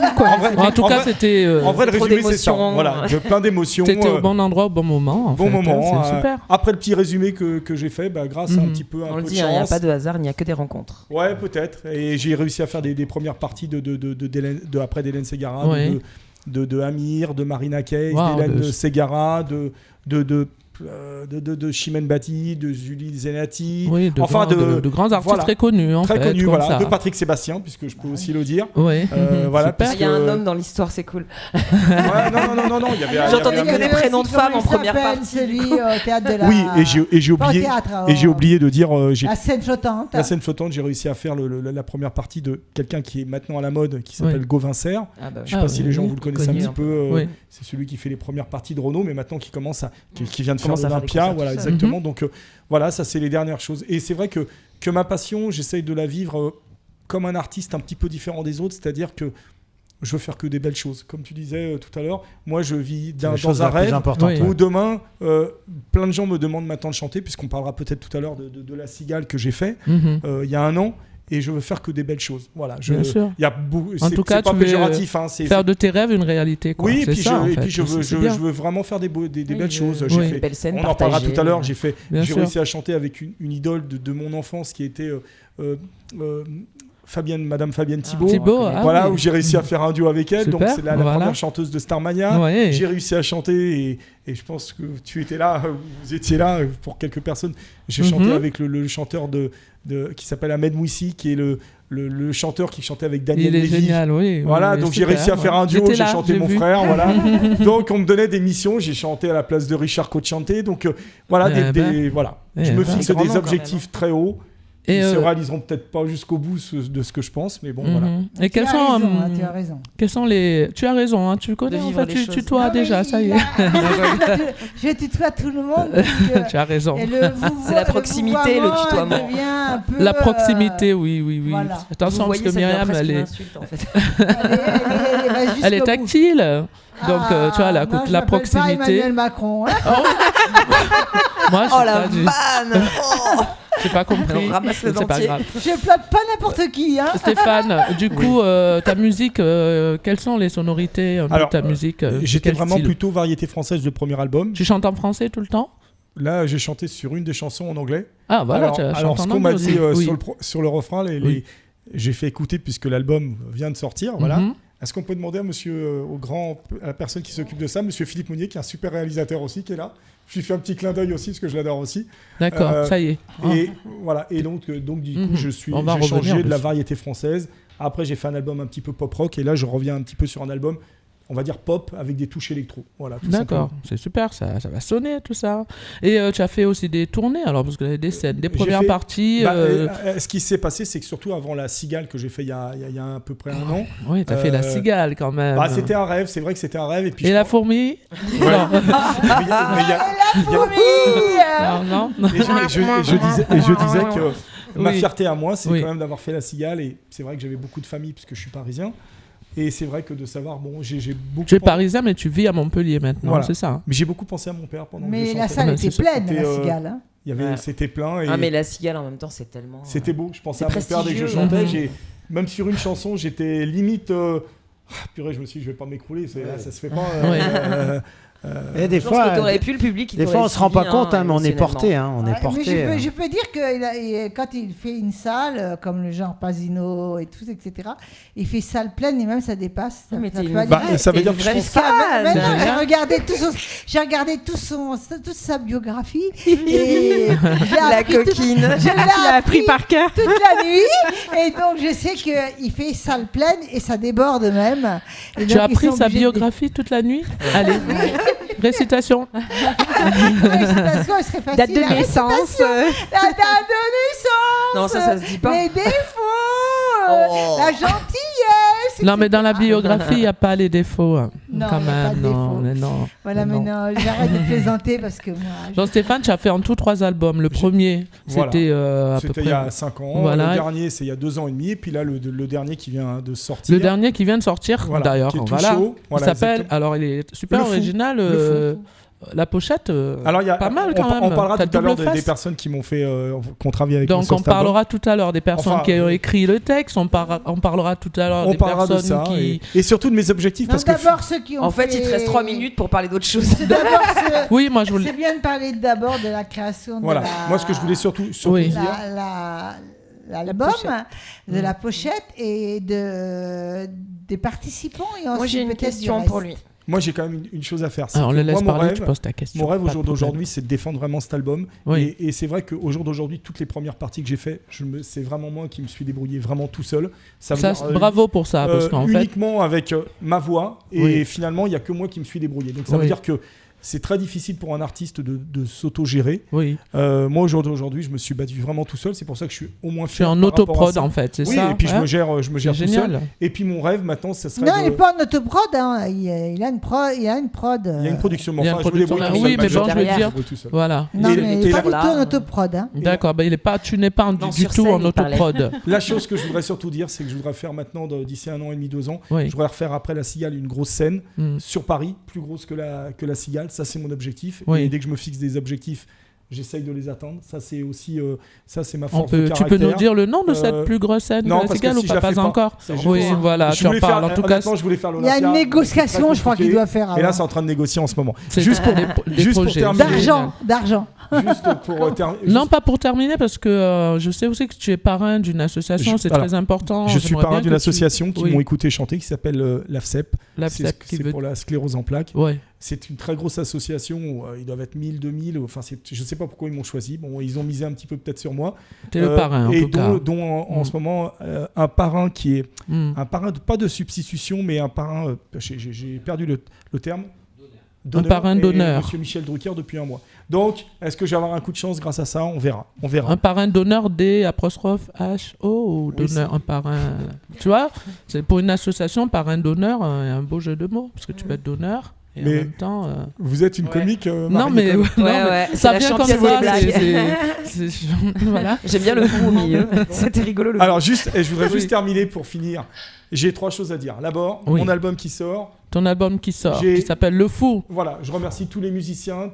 En tout cas, c'était. en vrai, le trop résumé, c'est ça. d'émotions. Voilà, plein d'émotions. T'étais au bon endroit au bon moment. En bon fait, moment. hein, c'est super. Après le petit résumé que j'ai fait, bah, grâce à un petit peu, On un le peu dit, de il n'y a chance. pas de hasard, il n'y a que des rencontres. Ouais, peut-être. Et j'ai réussi à faire des premières parties après d'Hélène Ségara, Ouais. de Amir, de Marina Kaye, Wow, d'Hélène de- Ségara, de Chimène Bati, de Julie Zenati. Oui, de, Enfin, de grands artistes voilà. très connus, en Très fait. connu, comme voilà. ça. De Patrick Sébastien, puisque je peux aussi le dire. Oui. Voilà, Super. parce Il y a un que- homme dans l'histoire, c'est cool. Ouais, non, il y avait. J'entendais il y que avait- des prénoms de femmes en première Comment il partie. s'appelle, celui au théâtre de la... Oui, et j'ai Pas au oublié. théâtre, Et j'ai oublié de dire, La scène flottante. la scène flottante, j'ai réussi à faire la première partie de quelqu'un qui est maintenant à la mode, qui s'appelle Oui. Gauvin Serre. Ah bah, Je sais Ah pas si oui, les gens oui, vous le connaissez connu un un petit peu. Oui. C'est celui qui fait les premières parties de Renault, mais maintenant qui commence qui vient de faire Commence à faire des l'Olympia. concerts Voilà, tout seul. exactement. Donc voilà, ça c'est les dernières choses. Et c'est vrai que ma passion, j'essaye de la vivre comme un artiste un petit peu différent des autres, c'est-à-dire que je veux faire que des belles choses. Comme tu disais tout à l'heure, moi je vis C'est la dans chose un la plus rêve importante. Oui. ouais. où demain, plein de gens me demandent maintenant de chanter, puisqu'on parlera peut-être tout à l'heure de La Cigale que j'ai fait Mhm. il y a un an, et je veux faire que des belles choses. Voilà, Bien sûr. il y a beaucoup, En c'est tout cas, c'est pas tu veux péjoratif. Hein, Faire de tes rêves une réalité. Quoi. oui, et c'est puis, ça, en et fait. puis je veux, C'est bien. je veux vraiment faire des belles Oui, choses. j'ai J'ai Oui. fait- Des belles scènes on en parlera partagées. tout à l'heure. J'ai Bien sûr. réussi à chanter avec une idole de mon enfance qui était Madame Fabienne Thibault. Thibault, on la connaît. Voilà, oui. où j'ai réussi à faire un duo avec elle. Super, Donc c'est la voilà. première chanteuse de Starmania. Ouais. J'ai réussi à chanter et je pense que tu étais là, vous étiez là pour quelques personnes. J'ai chanté avec le chanteur qui s'appelle Ahmed Mouissi, qui est le chanteur qui chantait avec Daniel Il est Lévy. génial, oui. Voilà, oui, donc j'ai super, réussi à faire un duo, J'étais j'ai là, chanté j'ai mon vu. frère, voilà. Donc on me donnait des missions, j'ai chanté à la place de Richard Cochante. Donc voilà, Eh ben. voilà. Eh Je me ben. fixe C'est grand des nom, quand objectifs très hauts. Et, Ils se réaliseront peut-être pas jusqu'au bout de ce que je pense, mais bon, voilà. mhm. Et Tu as quels sont, raison, tu as raison. quels sont les... Tu as raison, hein, tu connais, De en vivre fait, les tu choses. tutoies Non, mais déjà, ça y est. Je tutoie tout le monde. parce que- Tu as raison. et C'est la proximité, le tutoiement. elle devient un peu, La proximité, oui. voilà. Attention, Vous parce voyez, que ça devient Myriam, presque elle une est... insulte, en fait. Elle va Elle est jusqu'au bout. tactile. Donc, tu vois, Non, je la m'appelle proximité. Pas Emmanuel Macron. Hein. Moi, je Oh sais la pas, vanne Oh j'ai pas compris. On ramasse le C'est pas dentier. grave. Je flotte pas n'importe qui. Hein. Stéphane, du coup, ta musique, quelles sont les sonorités un peu de Alors, ta musique J'étais quel vraiment style plutôt variété française le premier album. Tu chantes en français tout le temps? Là, j'ai chanté sur une des chansons en anglais. Ah, voilà, alors, tu alors, chantes ce en qu'on m'a anglais dit aussi. Oui. sur le refrain, Oui. j'ai fait écouter puisque l'album vient de sortir. Voilà. Mhm. Est-ce qu'on peut demander à à la personne qui s'occupe de ça, monsieur Philippe Mounier, qui est un super réalisateur aussi, qui est là. Je lui fais un petit clin d'œil aussi parce que je l'adore aussi. D'accord, ça y est. Et voilà. Et donc du coup, Mhm. j'ai On va revenir changé de la dessus. variété française. Après, j'ai fait un album un petit peu pop rock et là, je reviens un petit peu sur un album, on va dire pop avec des touches électro. Voilà. Tout D'accord, simplement. c'est super, ça va sonner tout ça. Et tu as fait aussi des tournées, alors, parce que tu as des scènes, des J'ai premières fait- parties. Ce qui s'est passé, c'est que surtout avant la Cigale que j'ai fait il y a à peu près un an, Oui, tu as fait la cigale quand même. c'était un rêve. C'est vrai que c'était un rêve. Et puis Et je la pense- fourmi Ouais. Non. Mais il y a- Non, non. Et je disais que ma Oui. fierté à moi, c'est Oui. quand même d'avoir fait la Cigale. Et c'est vrai que j'avais beaucoup de famille puisque je suis parisien. Et c'est vrai que de savoir, bon, j'ai beaucoup. Tu es parisien, mais tu vis à Montpellier maintenant, Voilà. c'est ça? Mais j'ai beaucoup pensé à mon père pendant que je Mais la chantais. salle Ouais, était c'est ça. pleine, C'était, la cigale. Hein. Il y avait, Ouais. c'était plein. Et Ah, mais la cigale en même temps, c'est tellement. c'était beau. Je pensais c'est à mon père dès que je prestigieux. chantais. Mhm. Même sur une chanson, j'étais limite. Purée, je me suis dit, je vais pas m'écrouler. Ça se fait pas. Ouais. Et des Je pense que fois, t'aurais pu le public. des fois, on se rend pas compte, mais on est porté. On est Ouais, porté. mais je peux dire que quand il fait une salle, comme le genre Pasino et tout, etc., il fait salle pleine et même ça dépasse. Ça, Mais ça t'es peut une aller- Bah, ça veut dire que je vraie pense- fan. Mais non, j'ai regardé toute sa biographie et j'ai La appris coquine. je l'ai appris par cœur. toute la nuit et donc je sais qu'il fait salle pleine et ça déborde même. Et Tu donc, as ils appris sont sa obligés de- biographie toute la nuit. Allez, récitation. Récitation, elle serait facile. Date de La naissance. La date de naissance. Non, ça se dit pas. Les défauts. Oh. La gentillesse. Non, mais dans la etc. biographie, il n'y a pas les défauts. hein. Non, Quand il y a pas même, de non, défauts. mais non. Voilà, mais non, j'arrête de plaisanter parce que moi. Jean-Stéphane, tu as fait en tout 3 albums. Le premier, Voilà. c'était à peu C'était près. il y a 5 ans. Voilà. Le dernier, c'est il y a 2 ans et demi. Et puis là, le dernier qui vient de sortir. Le dernier qui vient de sortir, Voilà, d'ailleurs. qui est tout Voilà. chaud. Voilà, il s'appelle. exactement. Alors, il est super Le Fou. original. Le La pochette, Alors, il y a, pas mal on, quand même. on parlera T'as tout à l'heure double face. des personnes qui m'ont fait, qui ont travaillé avec moi Donc sur on cet album. parlera tout à l'heure des personnes Enfin, qui ont écrit le texte, on parlera tout à l'heure On des parlera de personnes ça qui... et surtout de mes objectifs Non, parce que d'abord ceux qui ont En fait, il te reste 3 minutes pour parler d'autre chose. C'est d'abord Oui, moi je c'est voulais... bien de parler d'abord de la création voilà. de la. Moi, ce que je voulais surtout Oui. dire, L'album, de Mm. la pochette et des participants. Et Moi, ensuite j'ai une peut-être question du pour reste. lui. moi, j'ai quand même une chose à faire. c'est Alors, on que le laisse moi, mon parler, rêve, tu poses ta question. Mon rêve pas au de jour problème. d'aujourd'hui, c'est de défendre vraiment cet album. Oui. Et c'est vrai qu'au jour d'aujourd'hui, toutes les premières parties que j'ai fait, c'est vraiment moi qui me suis débrouillé vraiment tout seul. Ça veut Ça, dire, bravo pour ça, parce qu'en fait... uniquement avec ma voix. Et Oui. finalement, il n'y a que moi qui me suis débrouillé. Donc ça veut Oui. dire que c'est très difficile pour un artiste de s'auto-gérer. Oui, Moi, aujourd'hui, je me suis battu vraiment tout seul. C'est pour ça que je suis au moins je suis fier en par rapport à autoprod ça. en fait, c'est Oui, ça et puis je hein me gère C'est tout seul. génial. Et puis mon rêve maintenant, ça serait Non, de- il n'est pas en autoprod. Hein. Il a une prod. Il y a une prod. Il y a une production, mais Il y a enfin, une je me débrouille production, tout oui, seul, mais pas bon, je veux derrière, dire- me débrouille tout seul. Voilà. Non, Et- mais il et n'est pas la- du tout en là, autoprod. Hein. D'accord, tu n'es pas Non, du sur tout scène, en il parlait. autoprod. La chose que je voudrais surtout dire, c'est que je voudrais faire maintenant, d'ici 1 an et demi, 2 ans, Oui. je voudrais refaire après la Cigale une grosse scène Mm. sur Paris, plus grosse que la Cigale. Ça, c'est mon objectif. Oui. Et dès que je me fixe des objectifs, j'essaye de les atteindre. Ça, c'est aussi ça, c'est ma On force de peut, tu caractère. peux nous dire le nom de cette Euh, plus grosse scène non, de la parce que Cigale si ou je la pas fais pas, encore c'est juste Oui, pour- voilà, Je tu en voulais parles. En tout cas, honnêtement, je voulais faire Il y a l'Olympia. une négociation, Très je crois, qu'il compliqué. doit faire. Et là, avant. c'est en train de négocier en ce moment. c'est Juste pour, des juste pour projets. terminer. D'argent. juste pour Non, pas pour terminer, parce que je sais aussi que tu es parrain d'une association, c'est voilà. très important. Je suis J'aimerais parrain bien d'une que association qui Oui. m'ont écouté chanter qui s'appelle l'AFCEP. l'AFCEP qui C'est veut... pour la sclérose en plaques. Ouais. C'est une très grosse association où ils doivent être 1000, 2000. Enfin, je ne sais pas pourquoi ils m'ont choisi. Bon, ils ont misé un petit peu peut-être sur moi. T'es le parrain, en et tout cas. dont en Mm. ce moment, un parrain qui est Mm. un parrain, pas de substitution, mais un parrain, j'ai perdu le terme. Un parrain et d'honneur. Monsieur Michel Drucker depuis un mois. Donc, est-ce que je vais avoir un coup de chance grâce à ça? On verra. On verra. Un parrain d'honneur D''H-O ou Oui, d'honneur, un parrain. Tu vois, c'est pour une association, parrain d'honneur, un beau jeu de mots, parce que tu peux être d'honneur et Mais- en même temps. Vous êtes une comique, Non, Marie mais, Nicole non, Ouais, mais ouais, c'est ça la vient comme championne ça. des blagues. Voilà. J'aime bien le coup au milieu. C'était rigolo le Alors, je voudrais Oui. juste terminer pour finir. J'ai 3 choses à dire. D'abord, Oui. mon album qui sort. Ton album qui sort, J'ai- qui s'appelle Le Fou. Voilà, je remercie tous les musiciens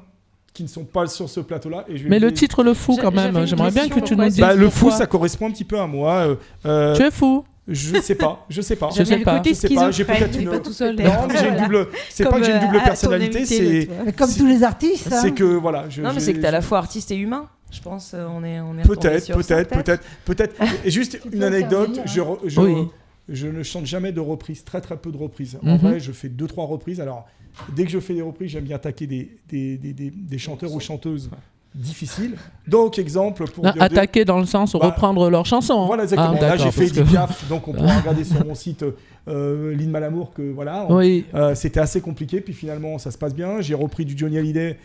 qui ne sont pas sur ce plateau-là. Et je vais Mais le dire- titre Le Fou, quand J'avais même, une j'aimerais bien question, que tu nous pourquoi dises. Bah, le fou, pourquoi. ça correspond un petit peu à moi. Tu es fou. Je sais pas. Je J'aime sais bien le pas. côté Je sais pas, j'ai schizophrène, peut-être t'es une- pas tout seul. Non, mais j'ai une double. C'est pas Comme, que j'ai une double à ton personnalité, invité, c'est. l'autre, Mais comme tous les artistes. hein. C'est que voilà. Non, mais c'est que t'es à la fois artiste et humain. Je pense on est retombé Peut-être, sur ça, peut-être. Et juste une peux anecdote. intervenir, Oui. Je ne chante jamais de reprises, très peu de reprises. Mhm. En vrai, je fais 2-3 reprises. Alors, dès que je fais des reprises, j'aime bien attaquer des chanteurs ou chanteuses difficiles. Donc, exemple pour. Attaquer dans le sens Bah, reprendre leurs chansons. Voilà, exactement. Là, d'accord, j'ai fait parce que- Edith Piaf, donc on pourra regarder sur mon site Lynn Malamour que voilà. Oui. C'était assez compliqué, puis finalement, ça se passe bien. J'ai repris du Johnny Hallyday.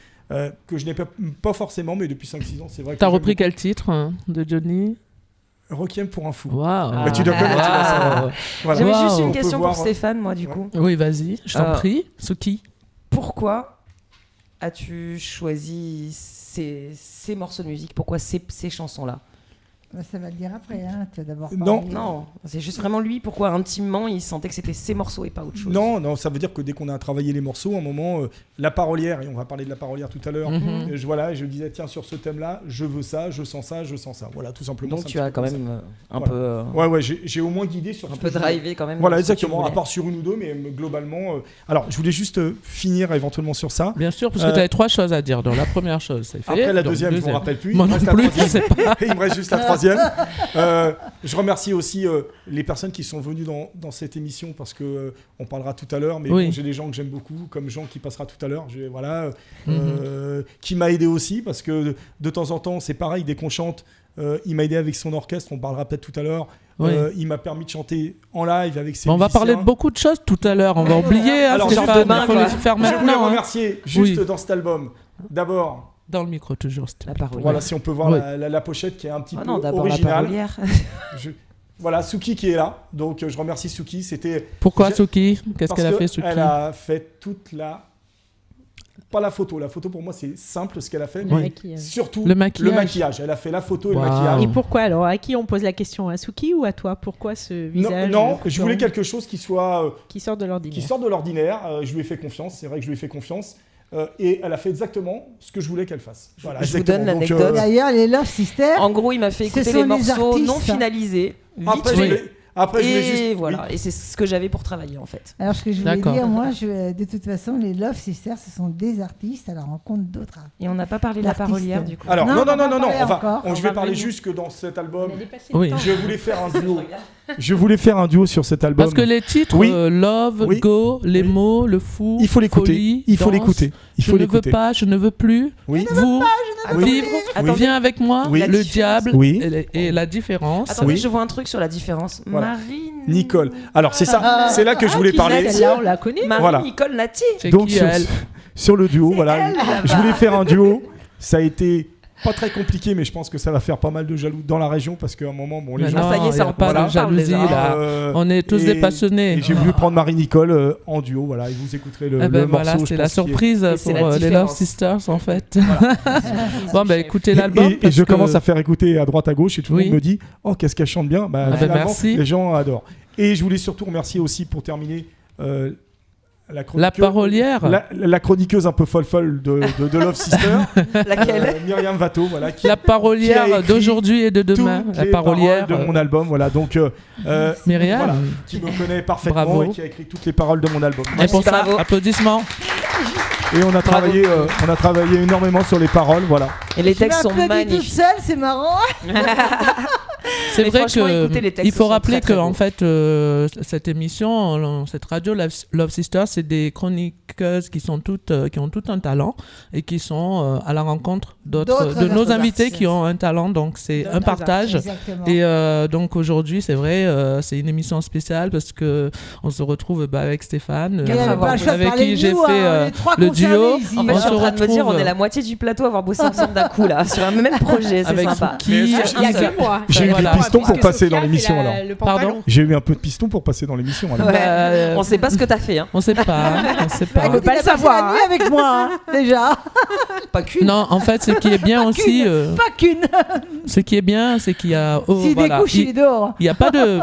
Que je n'ai pas forcément, mais depuis 5-6 ans, c'est vrai que. T'as j'aime repris beaucoup. quel titre hein, de Johnny? Requiem pour un fou. Waouh. Mais tu dois connaître, tu dois savoir. Voilà. J'avais Wow. juste On une peut question voir- pour Stéphane, moi, du coup. Oui, vas-y, je t'en Euh, prie. Suki. Pourquoi as-tu choisi ces morceaux de musique? Pourquoi ces chansons-là? Ça va le dire après, hein. Tu vas d'abord Non. parler. Non, c'est juste vraiment lui. Pourquoi intimement il sentait que c'était ses morceaux et pas autre chose. Non, ça veut dire que dès qu'on a travaillé les morceaux, à un moment, la parolière, et on va parler de la parolière tout à l'heure, Mhm. je disais, tiens, sur ce thème-là, je veux ça, je sens ça, je sens ça. Voilà, tout simplement. Donc c'est tu un as petit quand peu même un Voilà. peu, ça. Ouais, j'ai au moins guidé sur un ce peu que je voulais. drivé quand même. Voilà, dans ce que tu exactement. À voulais. part sur une ou deux, mais globalement. Alors, je voulais juste finir éventuellement sur ça. Bien sûr, parce que tu avais 3 choses à dire. Donc la première chose, c'est fait. Après la Donc, deuxième, je ne me rappelle plus. Moi Il me non reste la plus, je troisième. sais pas. Et il me reste juste la troisième. Je remercie aussi les personnes qui sont venues dans cette émission parce que on parlera tout à l'heure, mais Oui. bon, j'ai des gens que j'aime beaucoup, comme Jean qui passera tout à l'heure, qui m'a aidé aussi parce que de temps en temps, c'est pareil, dès qu'on chante, il m'a aidé avec son orchestre, on parlera peut-être tout à l'heure. Oui. Il m'a permis de chanter en live avec ses On va musiciens. parler de beaucoup de choses tout à l'heure. On va oublier. Hein, Alors, Stéphane, juste demain, il faut quoi. le faire Je voulais maintenant. hein. remercier juste Oui. dans cet album. D'abord, Dans le micro, toujours. s'il te La plaît. parole. voilà, si on peut voir Oui. la pochette qui est un petit Ah peu non, d'abord la originale. parolière. Voilà, Suki qui est là. Donc, je remercie Suki. C'était Pourquoi J'ai- Suki? Qu'est-ce parce qu'elle a que fait, Suki? Elle a fait toute la... Pas la photo. La photo, pour moi, c'est simple ce qu'elle a fait. Le mais maquillage. surtout Le maquillage. Elle a fait la photo et Wow. le maquillage. Et pourquoi alors? À qui on pose la question? À Suki ou à toi? Pourquoi ce visage Non, je voulais coupant quelque chose qui soit... qui sort de l'ordinaire? qui sort de l'ordinaire. Je lui ai fait confiance. C'est vrai que je lui ai fait confiance. Et elle a fait exactement ce que je voulais qu'elle fasse. Voilà, Je vous exactement. donne Donc, l'anecdote. D'ailleurs, les Love Sisters, En gros, il m'a fait Ce écouter sont les des morceaux artistes. non finalisés. Après, vite je fait. voulais- après, je voulais juste... Et voilà, oui. et c'est ce que j'avais pour travailler en fait. alors ce que je voulais D'accord. dire, moi, de toute façon, les Love Sisters, ce sont des artistes à la rencontre d'autres artistes. Et on n'a pas parlé de la L'artiste. parolière du coup. Alors, Non, non, on va non, non, pas non. parler encore. Je vais parler juste que dans cet album, Oui. je voulais faire un duo. Je voulais faire un duo sur cet album. Parce que les titres, Oui. Love, Oui. Go, les Oui. mots, le fou, il faut l'écouter. folie, Il faut danse, l'écouter. Il Je faut ne veux l'écouter. pas, je ne veux plus. Oui. Vous, Oui. vivre, Attendez. viens avec moi, Oui. La le différence. diable Oui. et la différence. Attendez, Oui. je vois un truc sur la différence. Voilà. Marine. Nicole. Alors, c'est ça. C'est là que je voulais Qui parler. c'est, celle-là, on la connaît. Marine Voilà. Nicole Nati. C'est Donc, qui elle? sur le duo, voilà. elle, là-bas. Je voulais faire un duo. Ça a été pas très compliqué, mais je pense que ça va faire pas mal de jaloux dans la région parce qu'à un moment, bon, les Mais gens. ça y est, non, ça y a en pas parle, de jalousie déjà. là. On est tous et- des passionnés. Et j'ai voulu prendre Marie-Nicole en duo, voilà, et vous écouterez le, Ah ben le voilà, morceau. je c'est la pense, qui est- surprise Et c'est pour la les Love différence. Sisters en fait. Bon, bah écoutez l'album. Et parce je que- commence à faire écouter à droite à gauche et tout le Oui. monde me dit oh qu'est-ce qu'elle chante bien. Bah, Ah ben finalement, merci. les gens adorent. Et je voulais surtout remercier aussi pour terminer la chroniqueuse, La parolière. la chroniqueuse un peu folle de Love Sister, Laquelle Myriam Vato, voilà, qui La qui a parolière écrit d'aujourd'hui et de demain. toutes La les parolière. paroles de mon album, voilà. Donc Myriam. voilà, qui me connaît parfaitement Bravo. et qui a écrit toutes les paroles de mon album. Et pour ça, Bravo. applaudissements. Et on a travaillé énormément sur les paroles, voilà. Et les Je textes sont m'applaudis toute magnifiques. seule, c'est marrant. C'est Mais vrai franchement, que écoutez, les textes il faut sont rappeler très, que très en beaux. fait cette émission, cette radio Love Sisters, c'est des chroniqueuses qui sont toutes qui ont tout un talent et qui sont à la rencontre de nos D'autres invités artistes. qui ont un talent. Donc c'est D'autres un partage. Exactement. Et donc aujourd'hui, c'est vrai, c'est une émission spéciale parce que on se retrouve avec Stéphane, Mais il y avait pas le choix de avec parler qui de j'ai nous, fait hein, les trois le concernés duo. ici, En fait, hein. je suis en train de me dire, retrouve- on est la moitié du plateau à avoir bossé ensemble d'un coup là, sur un même projet, c'est avec sympa. Suki. Mais Il y a seul. que moi. J'ai eu Voilà. des pistons pour Puisque passer Sophia dans l'émission fait alors. le pantalon. Pardon. J'ai eu un peu de piston pour passer dans l'émission alors. Ouais. Bah, On sait pas ce que t'as fait, hein. on sait pas, on sait Bah, pas. écoute, pas il le a passé savoir, la nuit avec moi, hein, déjà. Pas qu'une. Non, en fait, ce qui est bien aussi, Pas qu'une. ce qui est bien, c'est qu'il y a, S'il voilà, découche, il est dehors. il y a pas de,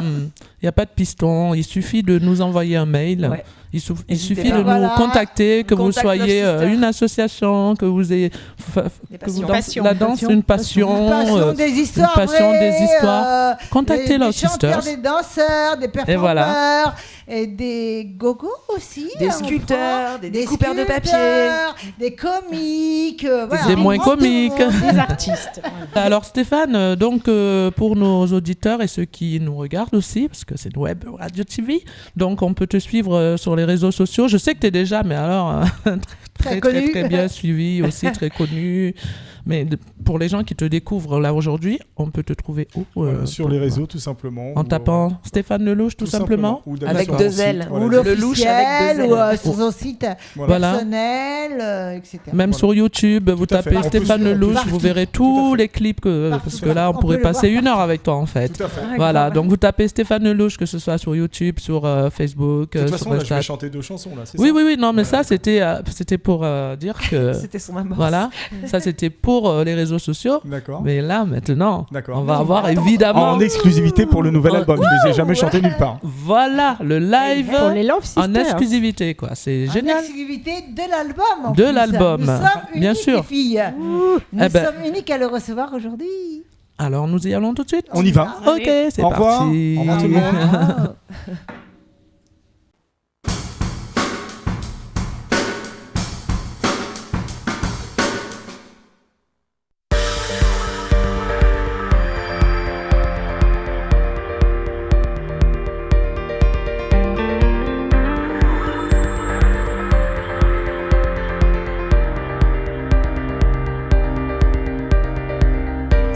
il y a pas de piston. Il suffit de nous envoyer un mail. Ouais. Il N'hésitez suffit pas. de Voilà. nous contacter, que vous Contact soyez Love Sister. une association, que vous ayez Des que vous passions. dansez Passion. la danse, une passion. Passion des histoires passion vraies, des histoires. Contactez des Love chanteurs, Sisters. des danseurs, des performeurs, voilà. et des gogos aussi. Des hein, on sculpteurs, prend. des découpeurs de papier. sculpteurs, des comiques, voilà, Des on moins prend tout le comiques. monde. Des artistes. Alors Stéphane, donc pour nos auditeurs et ceux qui nous regardent aussi, parce que c'est une web radio TV, donc on peut te suivre sur les réseaux sociaux. Je sais que tu es déjà, mais alors Très connu. très bien suivi, aussi très connu. Mais pour les gens qui te découvrent là aujourd'hui, on peut te trouver où Sur les réseaux tout simplement. En ou, tapant Stéphane Lelouch tout simplement. ou d'aller Avec sur deux mon site, L. voilà, Ou Le l'officiel, louche avec deux ou ailes. sur son site Voilà. personnel, etc. Même Voilà. sur YouTube, vous Tout à fait. tapez On peut Stéphane suivre Lelouch, partout. vous verrez Tout à tous fait. les clips Partout. parce que là on On pourrait peut le passer voir 1 heure avec toi en fait. Tout à fait. Voilà, donc vous tapez Stéphane Lelouch, que ce soit sur YouTube, sur Facebook, De toute sur façon, là, je Insta. vais chanter 2 chansons là. c'est Oui, ça oui, oui, non, mais ça c'était pour dire que C'était son amour. voilà, ça c'était pour pour les réseaux sociaux. D'accord. Mais là, maintenant, D'accord. on va avoir évidemment... En exclusivité pour le nouvel album. Je les ai jamais chantés nulle part. Voilà, le live Pour les Love Sisters. en exclusivité, quoi. C'est En génial. exclusivité de l'album. en De plus. l'album. Nous sommes Bien uniques, sûr. les filles. Nous Eh ben. sommes uniques à le recevoir aujourd'hui. Alors, nous y allons tout de suite. On y va. Ok, c'est Au revoir. parti. Au revoir tout le monde.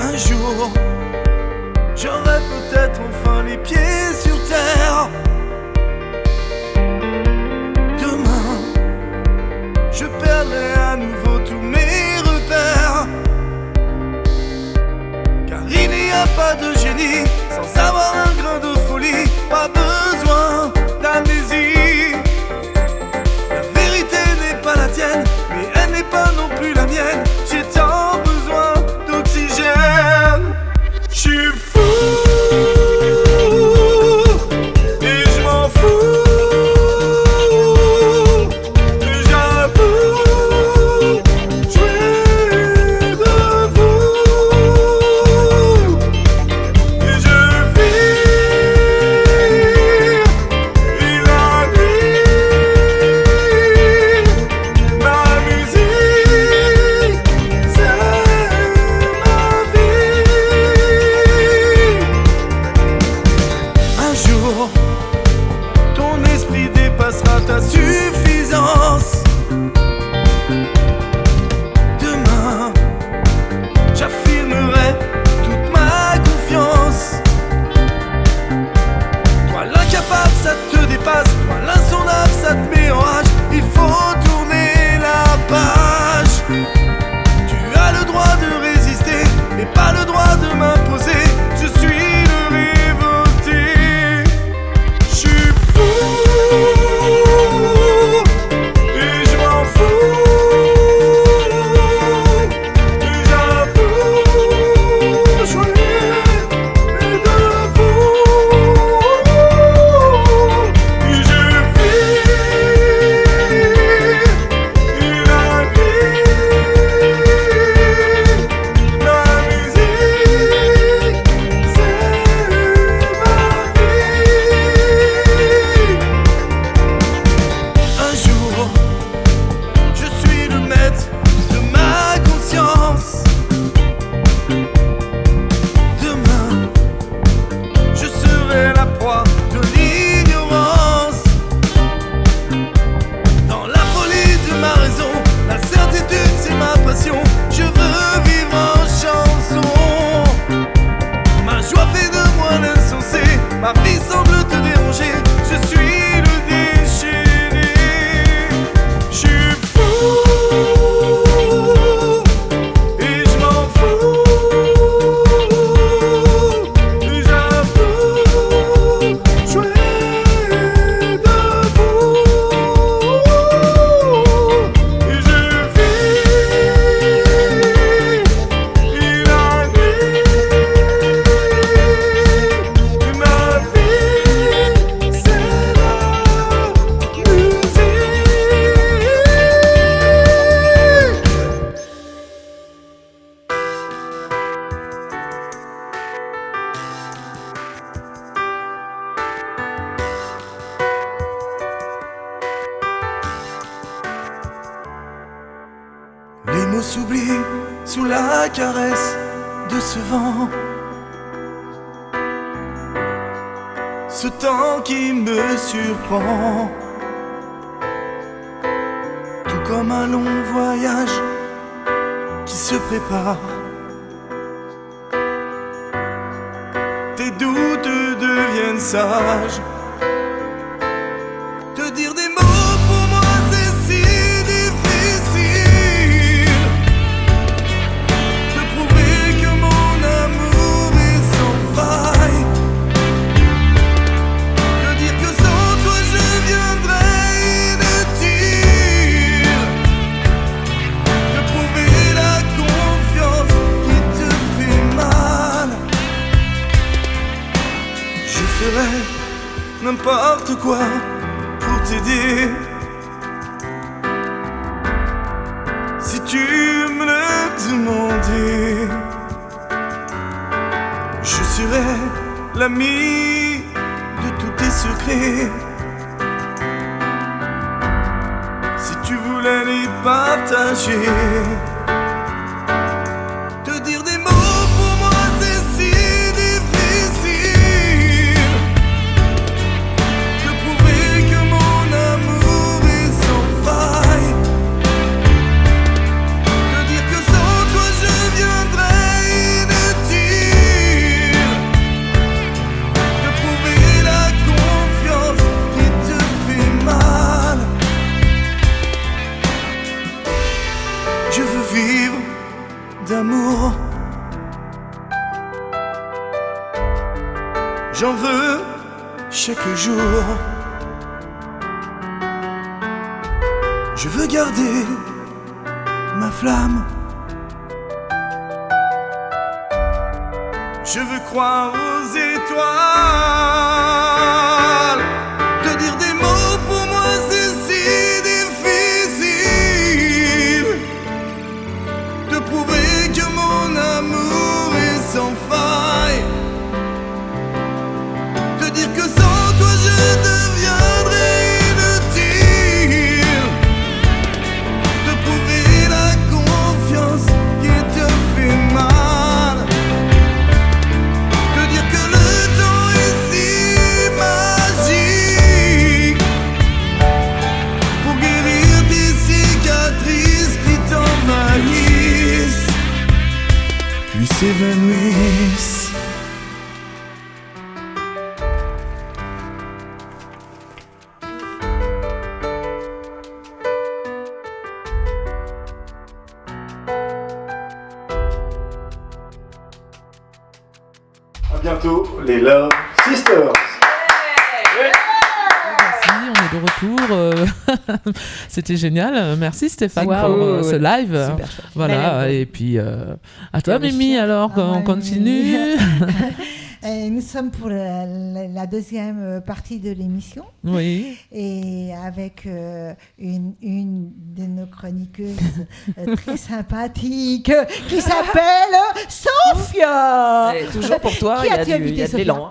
Un jour, j'aurai peut-être enfin les pieds sur terre. Demain, je perdrai à nouveau tous mes repères. Car il n'y a pas de génie sans avoir un grain de folie. Pas besoin d'amnésie. La vérité n'est pas la tienne, mais elle n'est pas non plus la mienne. J'ai tant besoin d'oxygène. Je suis fou et je m'en fous. J'avoue, je suis de vous et je vis la nuit. Ma musique, c'est ma vie. Un jour, ton esprit dépassera ta suffisance. Demain, j'affirmerai toute ma confiance. Toi l'incapable, ça te dépasse. Toi l'insondable, ça te met en rage. Il faut tourner la page. Tu as le droit de résister, mais pas le droit de m'imposer. Je suis le révolté. Je suis fou et je m'en fous. J'avoue, je suis de vous. Je vis la nuit. Ma musique, c'est ma vie. Un jour, je suis le maître de ma conscience. Demain, je serai la proie de l'ignorance. Dans la folie de ma raison, la certitude c'est ma passion. Je veux vivre en chanson. Ma joie fait de moi l'insensé. Ma vie semble te déranger. Je suis le déchaîné. Je suis fou et je m'en fous. J'avoue, je suis de vous. Et je vis la nuit. Ma vie, c'est la musique. Les mots s'oublient sous la caresse de ce vent. Ce temps qui me surprend. Tout comme un long voyage qui se prépare. Tes doutes deviennent sages. Te dire des mots pour moi c'est si difficile. Te prouver que mon amour est sans faille. Te dire que sans toi je viendrais inutile. Te prouver la confiance. n'importe quoi pour t'aider. Si tu me le demandais, je serais l'ami de tous tes secrets. Si tu voulais les partager, te dire des mots pour moi c'est si difficile. Te prouver que mon amour est sans faille. Te dire que sans toi je viendrais inutile. Te prouver la confiance qui te fait mal. Je veux vivre d'amour. J'en veux chaque jour. Je veux garder ma flamme. Je veux croire aux étoiles. Te dire des mots pour moi c'est si difficile. Te prouver que mon amour est sans faille. Te dire que sans toi je deviendrais inutile. Te prouver la confiance qui te fait mal. Te dire que le temps est si magique pour guérir tes cicatrices qui t'envahissent puis s'évanouissent. À bientôt, les Love Sisters. Merci, on est de retour. C'était génial. Merci Stéphane pour ce live. Super chouette. Voilà, et puis à toi Mimi, alors on continue. Nous sommes pour la deuxième partie de l'émission Oui. et avec une de nos chroniqueuses très sympathique qui s'appelle Sophia. Allez, toujours pour toi, Qui il y a as-tu invité, il y a de Sophia l'élan.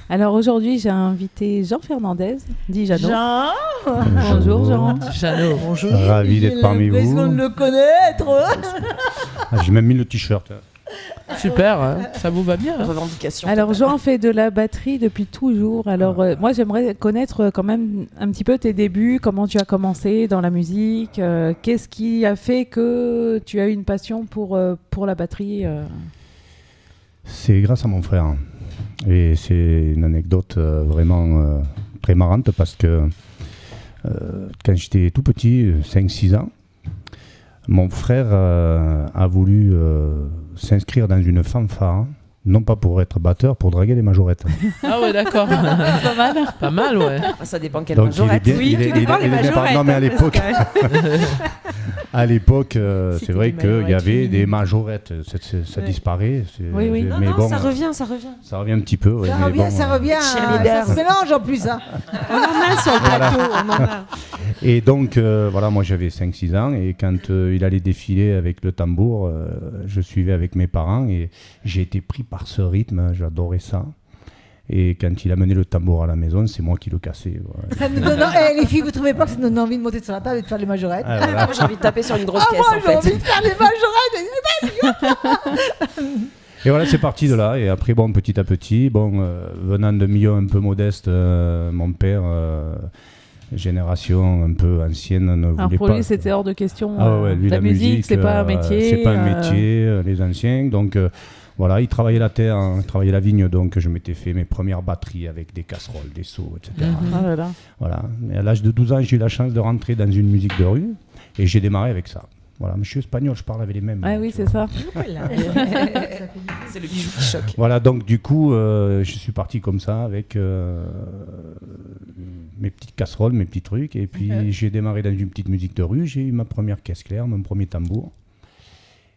Alors aujourd'hui, j'ai invité Jean Fernandez, dit Jeannot. Jean, Bonjour Jean. Jeannot. bonjour. Ravi d'être parmi J'ai l'impression vous. de le connaître. J'ai même mis le t-shirt. Super, ça vous va bien. Revendication. Alors Jean fait de la batterie depuis toujours. Alors moi j'aimerais connaître quand même un petit peu tes débuts, comment tu as commencé dans la musique, qu'est-ce qui a fait que tu as eu une passion pour la batterie C'est grâce à mon frère. Et c'est une anecdote vraiment très marrante parce que quand j'étais tout petit, 5-6 ans, mon frère a voulu s'inscrire dans une fanfare, non pas pour être batteur, pour draguer les majorettes. Ah ouais, d'accord. Pas mal. Pas mal, ouais. Ah, ça dépend quelle Donc il est majorette. bien, Oui, il est- tout dépend il est- les il est bien majorettes, non mais à hein, l'époque, à l'époque, c'est C'était vrai des qu'il y majorettes avait féminines. des majorettes, ça Ouais. disparaît. Oui, oui. Non, mais non, bon, ça revient. ça revient un petit peu. ouais, Ça mais revient, bon, ça revient. cheerleader. Ça se mélange en plus. Hein. On en a sur le plateau, on en a. Et donc, voilà, moi j'avais 5-6 ans et quand il allait défiler avec le tambour, je suivais avec mes parents et j'ai été pris par ce rythme, j'adorais ça. Et quand il a mené le tambour à la maison, c'est moi qui le cassais. Voilà. Ça nous donne... les filles, vous trouvez pas que ça nous donne envie de monter sur la table et de faire les majorettes Ah, voilà. Moi, j'ai envie de taper sur une grosse caisse, Moi, en j'ai envie fait. de faire les majorettes. Et voilà, c'est parti de là. Et après, bon, petit à petit, venant de milieux un peu modestes, mon père, génération un peu ancienne, ne Alors voulait pour pas. lui, c'était hors de question. Ah ouais, lui, la musique, c'est pas un métier. C'est pas un métier, les anciens. Donc voilà, il travaillait la terre, il travaillait la vigne. Donc je m'étais fait mes premières batteries avec des casseroles, des seaux, etc. Ah là là. Voilà. Et à l'âge de 12 ans, j'ai eu la chance de rentrer dans une musique de rue et j'ai démarré avec ça. Voilà, mais je suis espagnol, je parle avec les mêmes. Ah oui, c'est ça. C'est le bijou qui choque. Voilà, donc du coup, je suis parti comme ça avec mes petites casseroles, mes petits trucs. Et puis j'ai démarré dans une petite musique de rue. J'ai eu ma première caisse claire, mon premier tambour.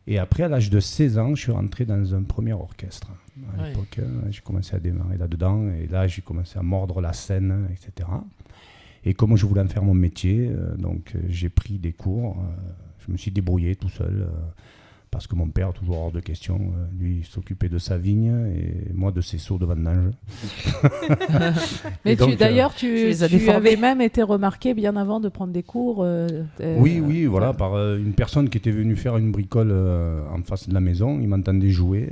Et après, à l'âge de 16 ans, je suis rentré dans un premier orchestre. À Ouais. l'époque, j'ai commencé à démarrer là-dedans. Et là, j'ai commencé à mordre la scène, etc. Et comme je voulais en faire mon métier, j'ai pris des cours. Je me suis débrouillé tout seul. Parce que mon père, toujours hors de question, lui, il s'occupait de sa vigne et moi de ses seaux de vendange. Mais Et donc, d'ailleurs, tu tu les as déformés. avais même été remarqué bien avant de prendre des cours. Oui, voilà, par une personne qui était venue faire une bricole en face de la maison. Il m'entendait jouer.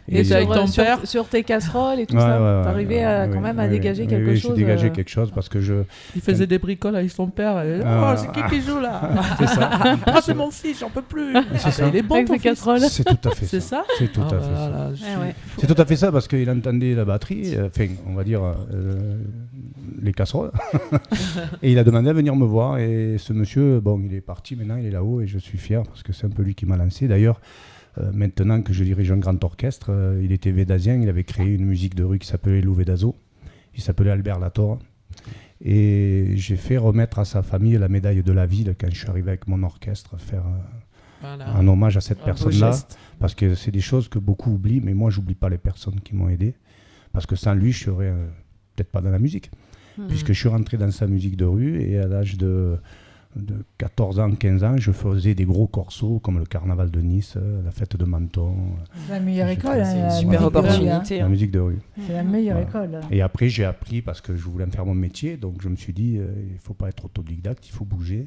Et sur, avec ton père sur tes casseroles et tout Ouais, ça, ouais, t'arrivais quand même à dégager quelque chose. J'ai dégagé quelque chose parce que je... Il faisait des bricoles avec son père. Et, c'est qui joue là? C'est ça. Ah, c'est mon fils, j'en peux plus. C'est ça. Il est bon Avec ton ses fils. casseroles. C'est tout à fait C'est ça. ça? C'est tout à fait ça. Voilà, C'est tout à fait ça parce qu'il entendait la batterie, enfin, on va dire les casseroles. Et il a demandé à venir me voir. Et ce monsieur, bon, il est parti maintenant, il est là-haut et je suis fier parce que c'est un peu lui qui m'a lancé. D'ailleurs, maintenant que je dirige un grand orchestre, il était védasien, il avait créé une musique de rue qui s'appelait Lou Vedazo. Il s'appelait Albert Latorre. Et j'ai fait remettre à sa famille la médaille de la ville quand je suis arrivé avec mon orchestre, faire un hommage à cette personne-là. Parce que c'est des choses que beaucoup oublient, mais moi, j'oublie pas les personnes qui m'ont aidé. Parce que sans lui, je serais peut-être pas dans la musique. Puisque je suis rentré dans sa musique de rue et à l'âge de 14 ans, 15 ans, je faisais des gros corsos comme le carnaval de Nice, la fête de Menton. C'est la meilleure école. C'est une la super musique de rue, hein. opportunité. La musique de rue. C'est la meilleure Voilà. école. Et après, j'ai appris parce que je voulais me faire mon métier, donc je me suis dit, il ne faut pas être autodidacte, il faut bouger.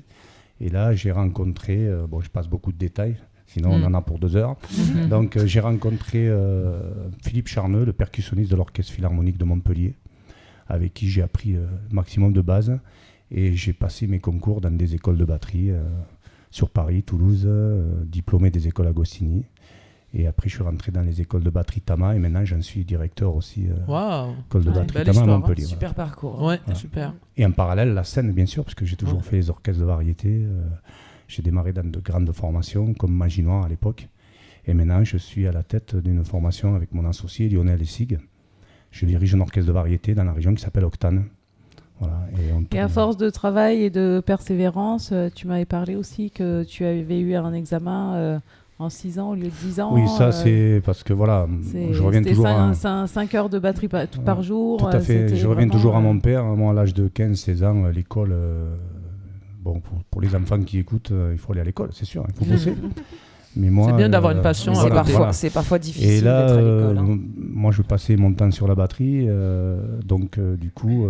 Et là, j'ai rencontré, je passe beaucoup de détails, sinon on en a pour 2 heures. Donc, j'ai rencontré Philippe Charneux, le percussionniste de l'Orchestre Philharmonique de Montpellier, avec qui j'ai appris le maximum de bases. Et j'ai passé mes concours dans des écoles de batterie sur Paris, Toulouse, diplômé des écoles Agostini. Et après, je suis rentré dans les écoles de batterie Tama et maintenant, j'en suis directeur aussi. Waouh! École de Ouais, batterie belle Tama à histoire, Montpellier. Super parcours. Ouais, Voilà. super. Et en parallèle, la scène, bien sûr, parce que j'ai toujours fait les orchestres de variété. J'ai démarré dans de grandes formations, comme Magie Noire à l'époque. Et maintenant, je suis à la tête d'une formation avec mon associé Lionel Essig. Je dirige un orchestre de variété dans la région qui s'appelle Octane. Voilà, Et à force de travail et de persévérance, tu m'avais parlé aussi que tu avais eu un examen en 6 ans au lieu de 10 ans. Oui, ça c'est parce que voilà, je reviens toujours à... 5 heures de batterie par jour. Tout à fait, je reviens toujours à mon père. Moi, à l'âge de 15-16 ans, l'école, pour les enfants qui écoutent, il faut aller à l'école, c'est sûr, il faut bosser. Mais moi, c'est bien d'avoir une passion. C'est parfois difficile et là, d'être à l'école. Hein. moi, je passais mon temps sur la batterie, du coup,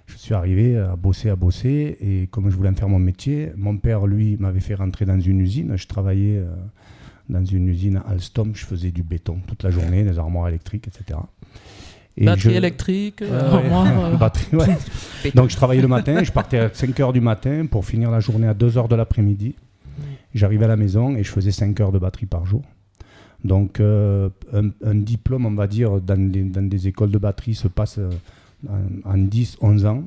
je suis arrivé à bosser, et comme je voulais en faire mon métier, mon père, lui, m'avait fait rentrer dans une usine. Je travaillais dans une usine à Alstom, je faisais du béton toute la journée, des armoires électriques, etc. Et Batterie électrique, batterie, ouais. Donc je travaillais le matin, je partais à 5h du matin pour finir la journée à 2h de l'après-midi. J'arrivais à la maison et je faisais 5 heures de batterie par jour. Donc un diplôme, on va dire, dans des écoles de batterie se passe en 10-11 ans.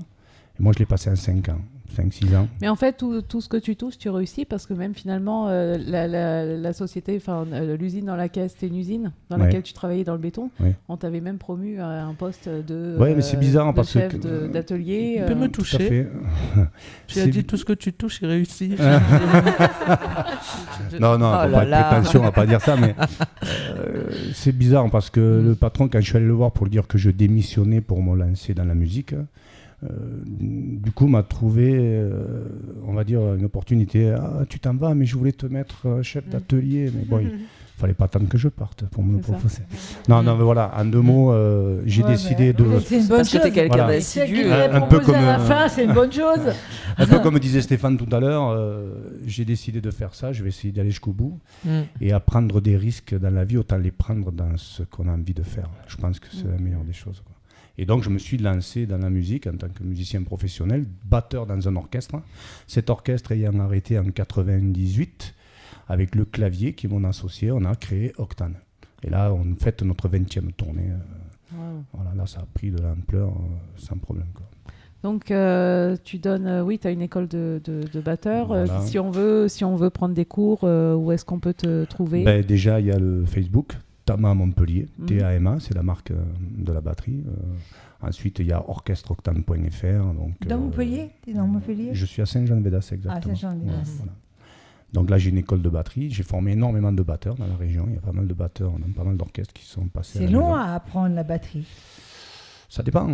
Et moi, je l'ai passé en 5 ans. 5-6 ans. Mais en fait, tout ce que tu touches, tu réussis parce que même finalement, la société, l'usine dans laquelle c'était une usine dans laquelle tu travaillais dans le béton, on t'avait même promu à un poste de, mais c'est bizarre, parce chef que d'atelier. Tu peux me toucher. Tu as dit tout ce que tu touches, il réussit. Non, on va pas être prétention, on va pas dire ça, mais c'est bizarre parce que le patron, quand je suis allé le voir pour lui dire que je démissionnais pour me lancer dans la musique, du coup m'a trouvé on va dire une opportunité. Tu t'en vas, mais je voulais te mettre chef d'atelier, mais bon, il fallait pas attendre que je parte pour me le proposer. Non, mais voilà, en 2 mots, j'ai décidé de... C'est une bonne chose. Parce que t'es quelqu'un d'assidu. Un peu comme à la fin, c'est une bonne chose. Un peu comme disait Stéphane tout à l'heure, j'ai décidé de faire ça, je vais essayer d'aller jusqu'au bout. Et à prendre des risques dans la vie, autant les prendre dans ce qu'on a envie de faire. Je pense que c'est la meilleure des choses, quoi. Et donc, je me suis lancé dans la musique en tant que musicien professionnel, batteur dans un orchestre. Cet orchestre ayant arrêté en 98, avec le clavier qui est mon associé, on a créé Octane. Et là, on fête notre 20e tournée. Voilà, là, ça a pris de l'ampleur sans problème, quoi. Donc, tu donnes, tu as une école de batteur. Voilà. Si on veut prendre des cours, où est-ce qu'on peut te trouver? Déjà, il y a le Facebook. Tama Montpellier, TAMA, c'est la marque de la batterie. Ensuite, il y a orchestreoctane.fr. Dans Montpellier? Tu es dans Montpellier? Je suis à Saint-Jean-de-Védas, exactement. Ah, Saint-Jean-de-Védas. Voilà. Donc là, j'ai une école de batterie. J'ai formé énormément de batteurs dans la région. Il y a pas mal de batteurs, on a pas mal d'orchestres qui sont passés. C'est long à apprendre la batterie. Ça dépend.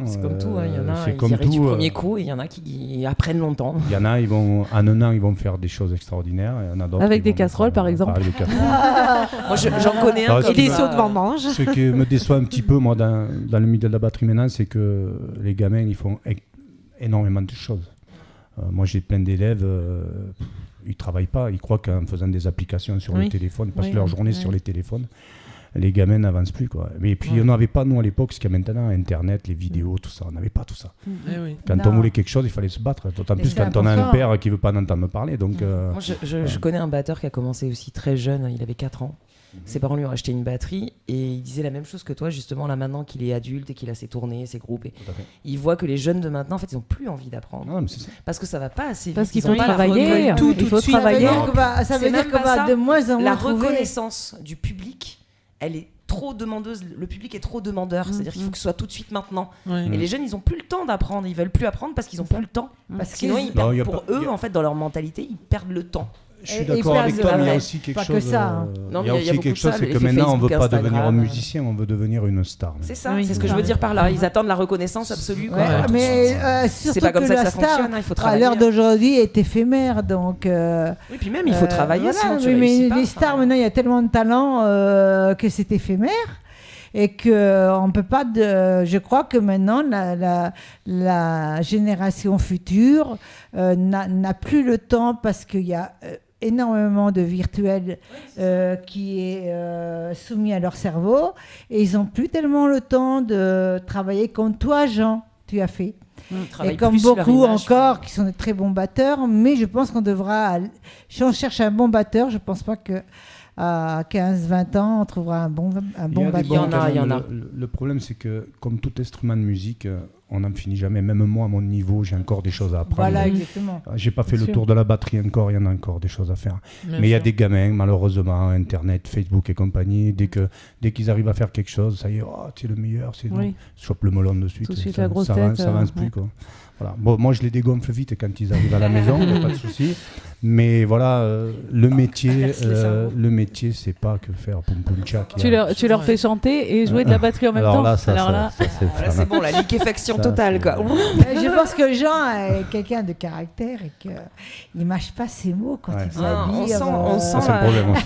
C'est comme tout, hein. Il y en a c'est qui comme y arrivent du tout, premier coup et il y en a qui apprennent longtemps. Il y en a, en un an, ils vont faire des choses extraordinaires. Et il y en a d'autres Avec qui des vont casseroles, faire, par exemple. des casseroles. Moi, j'en connais un Ah, comme et des ça. sauts de vendange. Ce qui me déçoit un petit peu, moi, dans le milieu de la batterie maintenant, c'est que les gamins, ils font énormément de choses. Moi, j'ai plein d'élèves, ils travaillent pas. Ils croient qu'en faisant des applications sur le téléphone, ils passent leur journée sur les téléphones. Les gamins n'avancent plus, quoi. Mais puis, on n'avait pas, nous, à l'époque, ce qu'il y a maintenant, Internet, les vidéos, tout ça. On n'avait pas tout ça. Quand on voulait quelque chose, il fallait se battre. D'autant plus quand on a un père qui ne veut pas en entendre parler. Donc, Moi, je connais un batteur qui a commencé aussi très jeune. Il avait 4 ans. Ses parents lui ont acheté une batterie et il disait la même chose que toi, justement, là maintenant qu'il est adulte et qu'il a ses tournées, ses groupes. Et il voit que les jeunes de maintenant, en fait, ils n'ont plus envie d'apprendre. Non, mais c'est ça. Parce que ça va pas assez vite. Parce qu'il Ils ont faut pas la travailler. reconna- Il faut travailler. Ça veut dire qu'on va de moins en moins la trouver. reconnaissance du public, elle est trop demandeuse. Le public est trop demandeur. C'est-à-dire qu'il faut que ce soit tout de suite maintenant. Et les jeunes, ils ont plus le temps d'apprendre. Ils veulent plus apprendre parce qu'ils ont plus le temps. Parce Sinon, qu'ils- ils perdent, Non, pour eux, en fait, dans leur mentalité, ils perdent le temps. Je suis Et d'accord place avec de toi, la mais il y a vraie. aussi quelque Pas chose. que ça, hein. Non, Il y a mais il y a aussi beaucoup quelque de ça, chose, c'est que l'effet maintenant, on ne veut Facebook, pas devenir un Instagram. musicien, on veut devenir une star. C'est ça, Oui, c'est ce c'est que je ça. veux dire par là. Ils attendent la reconnaissance absolue. Ouais, quoi. mais surtout C'est pas comme que ça que la ça star, fonctionne, hein, il faut à travailler. l'heure d'aujourd'hui, est éphémère. Donc, Oui, puis même, il faut travailler, voilà, sinon tu oui, mais réussis pas. les stars, maintenant, il y a tellement de talent que c'est éphémère. Et que on peut pas je crois que maintenant la génération future n'a plus le temps parce qu'il y a énormément de virtuel qui est soumis à leur cerveau et ils n'ont plus tellement le temps de travailler comme toi, Jean, tu as fait. Et comme beaucoup encore qui sont de très bons batteurs, mais je pense qu'on devra, si on cherche un bon batteur, je pense pas que à 15-20 ans, on trouvera un bon batteur. Il y en a. Le problème, c'est que comme tout instrument de musique, on n'en finit jamais. Même moi, à mon niveau, j'ai encore des choses à apprendre. Voilà, exactement. J'ai pas fait le sûr. tour de la batterie encore, il y en a encore des choses à faire. Mais il y a des gamins, malheureusement, Internet, Facebook et compagnie, dès qu'ils arrivent à faire quelque chose, ça y est, oh, tu es le meilleur, c'est Oui. chope le melon de suite. Tout de suite, ça, la grosse ça tête, avance, ça avance plus, quoi. Voilà. Bon, moi, je les dégonfle vite quand ils arrivent à la maison, il n'y a pas de souci. Mais voilà, le métier, c'est pas que faire pom pom tchak. Tu leur fais chanter et jouer de la batterie en même Alors temps. là, ça, Alors là, Là, c'est bon, la liquéfaction totale, quoi. Je pense que Jean est quelqu'un de caractère et qu'il ne mâche pas ses mots quand il s'habille. On sent Ça, c'est un problème aussi.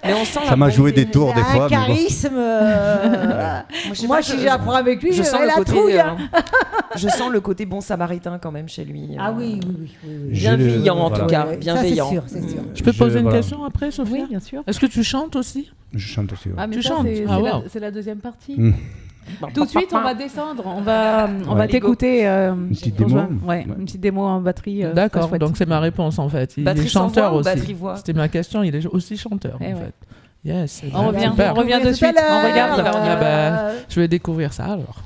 Mais on sent Ça m'a joué des Il tours des a fois. un mais bon. charisme. Moi, si j'apprends avec lui, je sens j'aurai le la côté, trouille. je sens le côté bon samaritain quand même chez lui. Ah oui. Bienveillant en tout cas, Ouais, bienveillant. Ça, c'est sûr. Je peux poser une voilà. question après, Sophia? oui, bien sûr. Est-ce que tu chantes aussi? Je chante aussi. Ouais. Ah, mais Tu ça, chantes. c'est Ah, c'est wow. la deuxième partie. Mm. Tout de suite, on va descendre. On va Ouais. t'écouter. Une petite démo. Ouais, une petite démo en batterie. D'accord, très chouette. donc c'est ma réponse en fait. Il Batterie est sans chanteur voix ou aussi. batterie-voix? C'était ma question, il est aussi chanteur Eh en ouais. fait. Yes. On revient, Super. on revient de Tout à suite. l'heure. On regarde. Ah bah, je vais découvrir ça alors.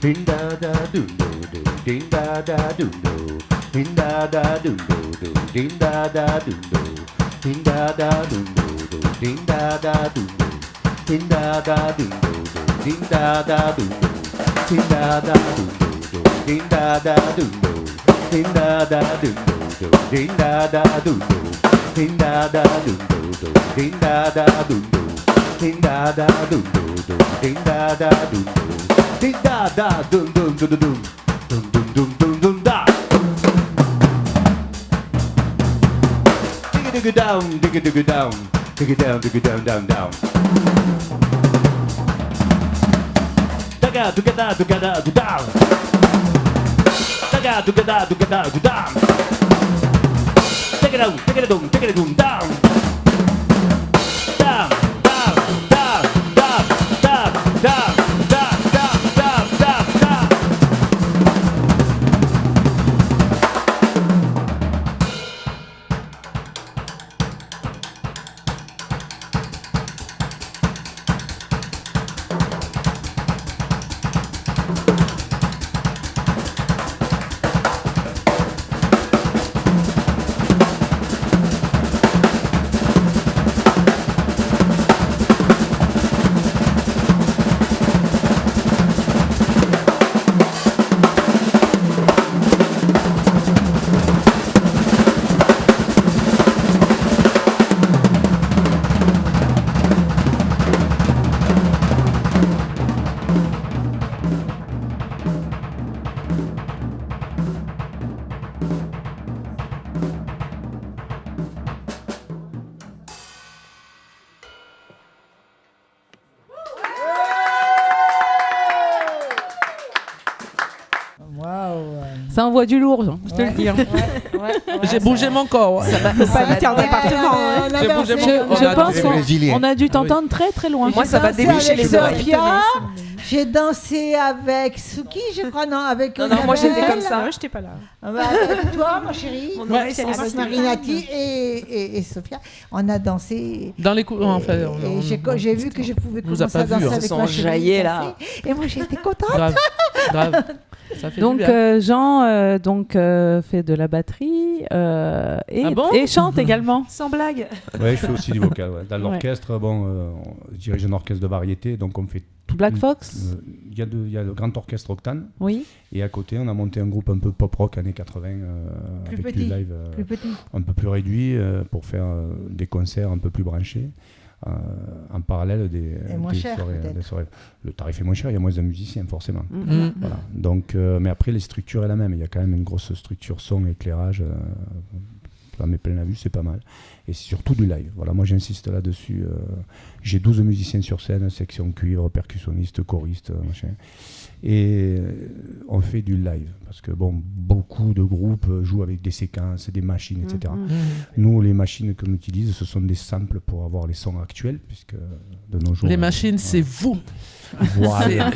Din da da dum do do, din da da dum do, din da da dum do do, din da da dum do, din da da dum do do, din da da dum do, din da da dum do do, din da da dum do, din da da dum do do, din da da dum do, din da da dum do do, din da da dum do, din da da dum do do, din da da dum do, din da da dum do do, din da da dum do. Ding da da dum dum dum dum dum dum dum dum dum da. Dig it down, dig it down, dig it down, dig it down, down down. Daga dugada dugada down. Daga dugada dugada down. Dig it down, dig it down, dig it down, down. Down, down, down, down, down, down. Ça envoie du lourd, je te le dis. Hein. J'ai bougé mon corps. Ça va vite en département. J'ai bougé mon corps. Je pense qu'on a dû t'entendre très très loin. Moi, ça va déboucher les oreilles. J'ai dansé avec Suki, je crois, non, avec Non, moi j'étais comme ça. Moi, j'étais pas là. Avec toi, ma chérie. Mon oreille, c'est Avec Marinati et Sophia. On a dansé. Dans les coups, en fait. Et j'ai vu que je pouvais nous a commencer pas à vu, danser hein. avec Ils ma sont chérie. jaillés, là. Et moi, j'étais contente. Grave. Ça fait Donc du bien. Jean fait de la batterie et chante également. Sans blague. Ouais, je fais aussi du vocal. Ouais. Dans l'orchestre, je dirige un orchestre de variété, donc on fait tout. Black Fox. Il y a le grand orchestre Octane. Oui. Et à côté, on a monté un groupe un peu pop-rock années 80 Plus avec petit, du live plus petit. un peu plus réduit pour faire des concerts un peu plus branchés. En parallèle Et moins cher, peut-être. des soirées. Le tarif est moins cher, il y a moins de musiciens forcément. Mm. Voilà. Donc, mais après, les structures est la même. Il y a quand même une grosse structure son, éclairage. Ça met plein la vue, c'est pas mal. Et c'est surtout du live. Voilà, moi j'insiste là-dessus. J'ai 12 musiciens sur scène, section cuivre, percussionniste, choriste, machin. Et on fait du live. Parce que beaucoup de groupes jouent avec des séquences, des machines, etc. Nous, les machines qu'on utilise, ce sont des samples pour avoir les sons actuels, puisque de nos jours... Les machines, c'est vous. Voilà.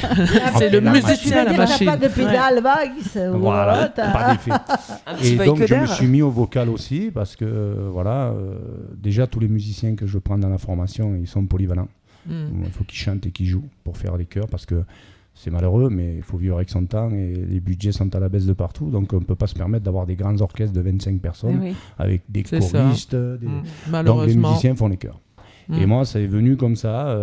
C'est le La musicien, la machine. T'as pas de pédale basse. Voilà, pas d'effet. petit Et feuille donc que je me d'air. suis mis au vocal aussi parce que déjà tous les musiciens que je prends dans la formation, ils sont polyvalents. Il faut qu'ils chantent et qu'ils jouent pour faire les chœurs parce que c'est malheureux, mais il faut vivre avec son temps et les budgets sont à la baisse de partout, donc on ne peut pas se permettre d'avoir des grands orchestres de 25 personnes avec des C'est ça. choristes. Donc les musiciens font les chœurs. Et moi, ça est venu comme ça,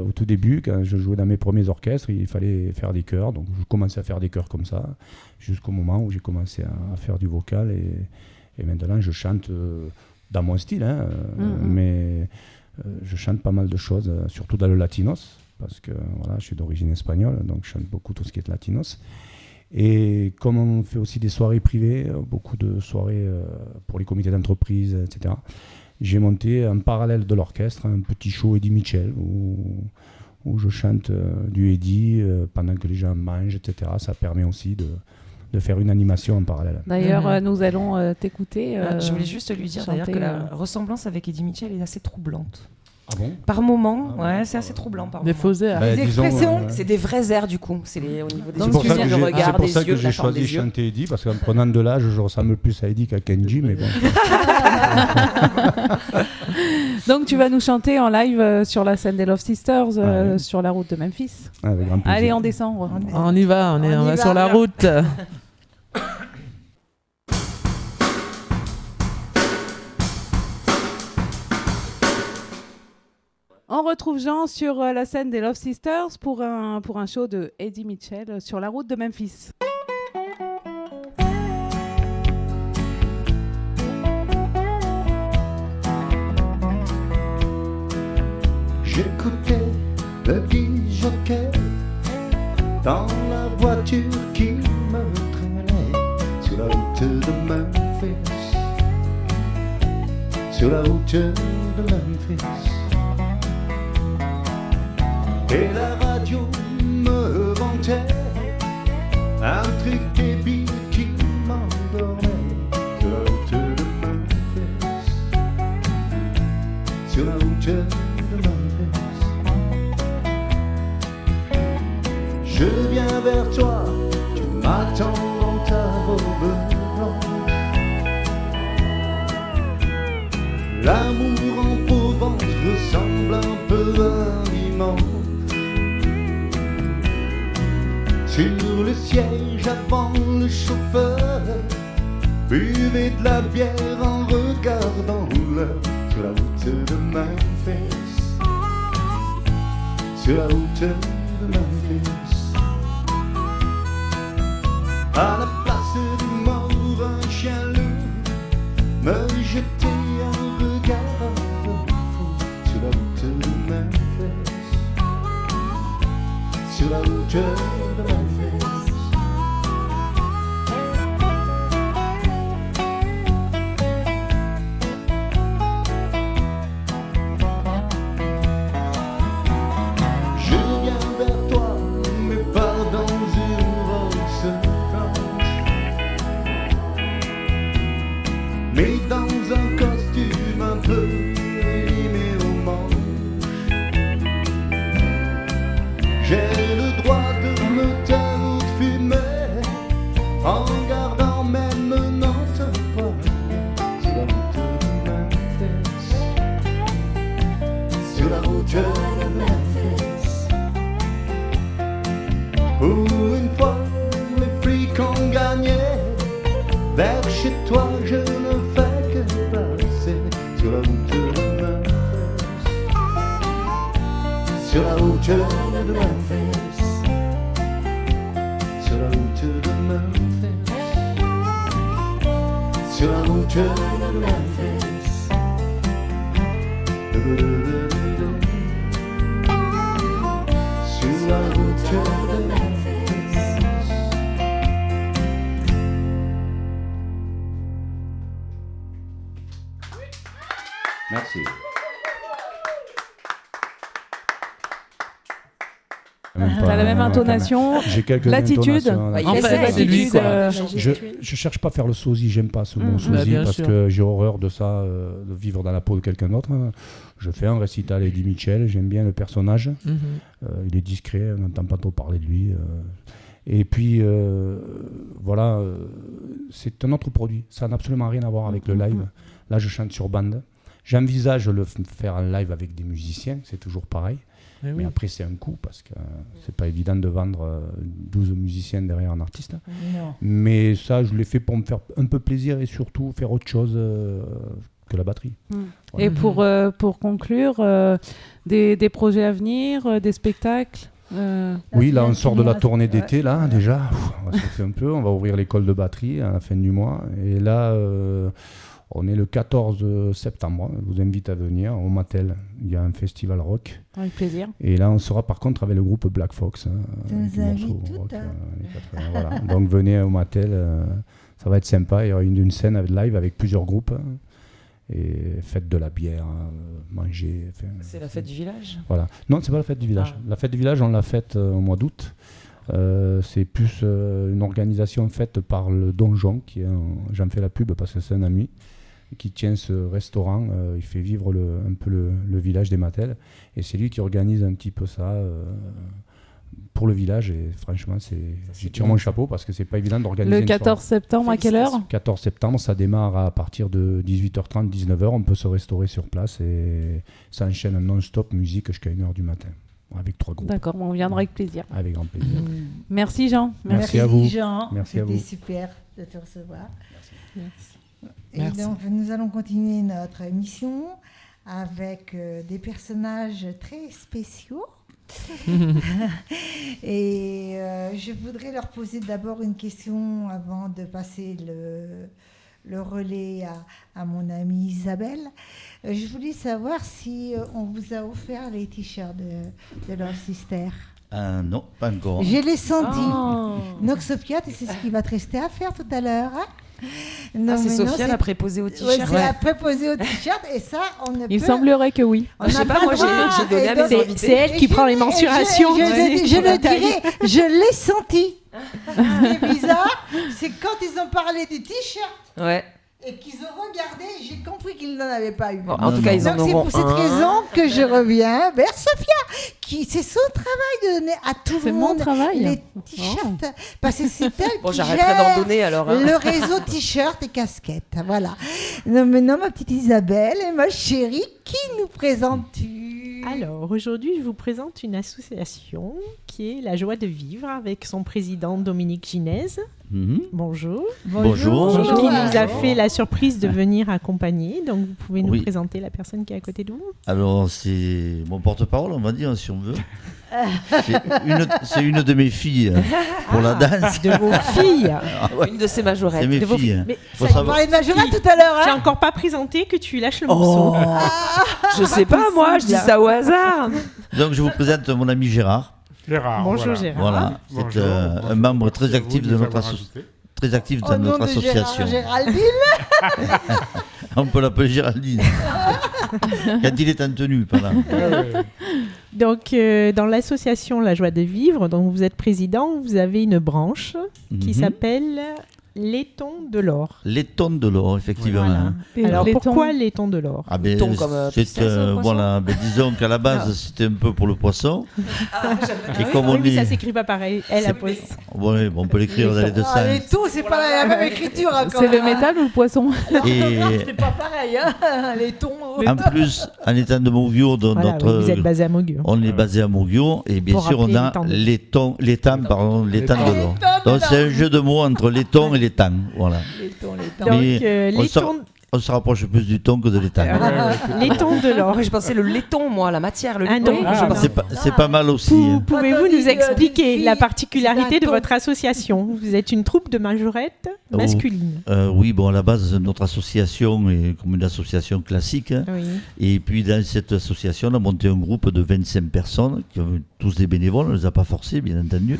au tout début, quand je jouais dans mes premiers orchestres, il fallait faire des chœurs. Donc je commençais à faire des chœurs comme ça, jusqu'au moment où j'ai commencé à faire du vocal. Et maintenant, je chante dans mon style, mais je chante pas mal de choses, surtout dans le latinos, parce que voilà, je suis d'origine espagnole, donc je chante beaucoup tout ce qui est latinos. Et comme on fait aussi des soirées privées, beaucoup de soirées pour les comités d'entreprise, etc., j'ai monté en parallèle de l'orchestre un petit show Eddie Mitchell où je chante du Eddie pendant que les gens mangent, etc. Ça permet aussi de faire une animation en parallèle. D'ailleurs, nous allons t'écouter. Je voulais juste lui dire d'ailleurs chanter, que la ressemblance avec Eddie Mitchell est assez troublante. Ah bon? Par moment, Ah, ouais, bon, c'est assez troublant par Des moment. faux airs. Bah, Des disons, expressions. C'est des vrais airs du coup, c'est au niveau des C'est pour ça que expressions de j'ai- regard, c'est pour des ça yeux, que j'ai la forme choisi des yeux. chanter Eddie, parce qu'en prenant de l'âge, je ressemble plus à Eddie qu'à Kenji, mais bon. Donc tu vas nous chanter en live sur la scène des Love Sisters Ouais. sur la route de Memphis. Avec grand plaisir. Allez, en décembre. On y va, on On y est va. sur la route. On retrouve Jean sur la scène des Love Sisters pour un show de Eddie Mitchell sur la route de Memphis. J'écoutais le disjockey dans la voiture qui me traînait sur la route de Memphis, sur la route de Memphis. Et la radio me vantait un truc débile qui m'endormait sur la route de Memphis, sur la route de Memphis. Je viens vers toi, tu m'attends dans ta robe blanche. L'amour en Provence ressemble un peu à un dimanche. Sur le siège avant le chauffeur, buvez de la bière en regardant l'heure. Sur la route de Memphis, sur la route de Memphis. À la place du mort, un chien loup me jetait un regard fou. Sur la route de Memphis, sur la route de Memphis. Je viens vers toi, mais pas dans une rose blanche, mais dans un costume un peu élimé aux manches. J'ai le droit de me taire ou de fumer, en gardant même notre poignée. Sur la route de Memphis, sur la route de Memphis. Pour une fois, les flics ont gagné. Vers chez toi, je ne fais que passer. Sur la route de Memphis, sur la route de Memphis, sur la route de Memphis, sur la route de Memphis. Sur la route de Memphis. Merci. T'as la même intonation, J'ai quelques l'attitude. intonations, là. Ouais, En il fait, essaie c'est lui, d'attitude, quoi. Je cherche pas à faire le sosie, j'aime pas ce mot Bah, sosie bien parce sûr. que j'ai horreur de ça, de vivre dans la peau de quelqu'un d'autre. Je fais un récital Eddie Mitchell, j'aime bien le personnage, Mhm. il est discret, on n'entend pas trop parler de lui. Et puis voilà, c'est un autre produit, ça n'a absolument rien à voir avec le live. Là je chante sur bande, j'envisage le faire en live avec des musiciens, c'est toujours pareil. Eh oui. Mais après, c'est un coût parce que c'est pas évident de vendre 12 musiciens derrière un artiste. Non. Mais ça, je l'ai fait pour me faire un peu plaisir et surtout faire autre chose que la batterie. Et pour conclure, des projets à venir, des spectacles Oui, là, on sort de la tournée Ouais. d'été, là, déjà. Ça fait un peu. On va ouvrir l'école de batterie à la fin du mois. Et là, on est le 14 septembre. Je vous invite à venir au Mattel. Il y a un festival rock. Avec plaisir. Et là, on sera par contre avec le groupe Black Fox. Tu avec nous des morceaux invites rock, tout, hein. années 80, voilà. Donc venez au Mattel. Ça va être sympa. Il y aura une scène avec live avec plusieurs groupes. Et faites de la bière, manger. C'est la fête du village. Voilà. Non, c'est pas la fête du village. La fête du village, on l'a faite au mois d'août. C'est plus une organisation faite par le Donjon, j'en fais la pub parce que c'est un ami. qui tient ce restaurant. Il fait vivre un peu le village des Matelles. Et c'est lui qui organise un petit peu ça pour le village. Et franchement, je tire mon chapeau parce que c'est pas évident d'organiser. Le une 14 septembre, à quelle heure? 14 septembre, ça démarre à partir de 18h30, 19h. On peut se restaurer sur place et ça enchaîne non-stop musique jusqu'à 1h du matin. Avec 3 groupes. D'accord, on viendra avec plaisir. Avec grand plaisir. Merci Jean. Merci à vous. Jean. Merci à vous. C'était super de te recevoir. Merci. Et Merci. donc, nous allons continuer notre émission avec des personnages très spéciaux. Et je voudrais leur poser d'abord une question avant de passer le relais à mon amie Isabelle. Je voulais savoir si on vous a offert les t-shirts de Love Sister. Non, pas encore. Je l'ai senti. Oh. Donc Sophia, c'est ce qui va te rester à faire tout à l'heure. Hein. Ah, Non, c'est mais non, Sophia la préposée au Ouais, t-shirt. c'est la préposée au t-shirt et ça, on ne Il peut... semblerait que oui. on Je sais n'a pas, moi, le droit. j'ai donné à Et mes donc- invités. C'est elle qui Et prend les je- mensurations. Je pour le la taille. dirais, je l'ai senti. Ce qui est bizarre, c'est quand ils ont parlé du t-shirt Ouais. et qu'ils ont regardé, j'ai compris qu'ils n'en avaient pas eu. Bon, en tout cas, ils en Donc c'est auront pour cette un. raison que je reviens vers Sophia, qui c'est son travail de donner à tout C'est le mon monde travail. les t-shirts, parce que c'est elle Bon, qui j'arrêterai gère d'en donner alors. hein. le réseau t-shirt et casquette. Voilà. Non, maintenant, ma petite Isabelle et ma chérie, qui nous présentes-tu? Alors, aujourd'hui, je vous présente une association qui est La Joie de Vivre avec son président Dominique Ginez. Mhm. Bonjour. Bonjour. Et qui nous a fait la surprise de venir accompagner. Donc, vous pouvez nous Oui. présenter la personne qui est à côté de vous. Alors, c'est mon porte-parole, on va dire, si on veut. C'est une de mes filles pour la danse. De vos filles. Ah ouais, Une de ces majorettes. c'est mes de vos filles. Mais Faut On savoir- parlait de Majora tout à l'heure. j'ai Hein. encore pas présenté que tu lâches le morceau. Oh, je sais pas, moi, je dis ça au hasard. Donc, je vous présente mon ami Gérard. Gérard. Bonjour voilà. Gérard. Voilà, c'est Bonjour, un bonjour. membre très Merci à actif vous de nous notre avoir association. ajoutés. Très actif Au dans nom notre de association. Géraldine. On peut l'appeler Géraldine. Quand il est en tenue, pas là. Donc, dans l'association La Joie de Vivre, dont vous êtes président, vous avez une branche qui Mhm. s'appelle Laiton de l'or. Laiton de l'or, effectivement. Voilà. Et Alors, laiton. pourquoi Laiton de l'or Ah ben, Laiton comme, c'est piscine, poisson. voilà, ben, disons qu'à la base c'était un peu pour le poisson. Et comme Oui, on mais est, ça s'écrit pas pareil. Elle a posé. ouais, bon, on peut l'écrire dans les deux Ah, les sens. taux, c'est pas la même écriture. hein, quand C'est le même, hein. métal ou le poisson? Et C'est pas pareil. Hein. Les tons. en plus, en étant de Mourguio, dans Voilà, notre, oui, vous êtes basé à Mogu. on est basé à Mourguio et bien Pour sûr on rappeler a l'étang de- l'étang de l'or. Donc c'est un jeu de mots entre l'étang et l'étang, voilà. Les tons. Donc, Mais on Laiton, On se rapproche plus du thon que de l'étang. Laiton de l'or. Je pensais le laiton, moi, la matière, le Ah laiton. non, Je ah, pensais- C'est pas mal aussi. hein. Pouvez-vous nous expliquer la particularité de ton. votre association? Vous êtes une troupe de majorettes masculines. Oui, bon, à la base, notre association est comme une association classique. hein. Oui. Et puis, dans cette association, on a monté un groupe de 25 personnes, qui ont tous des bénévoles, on ne les a pas forcés, bien entendu.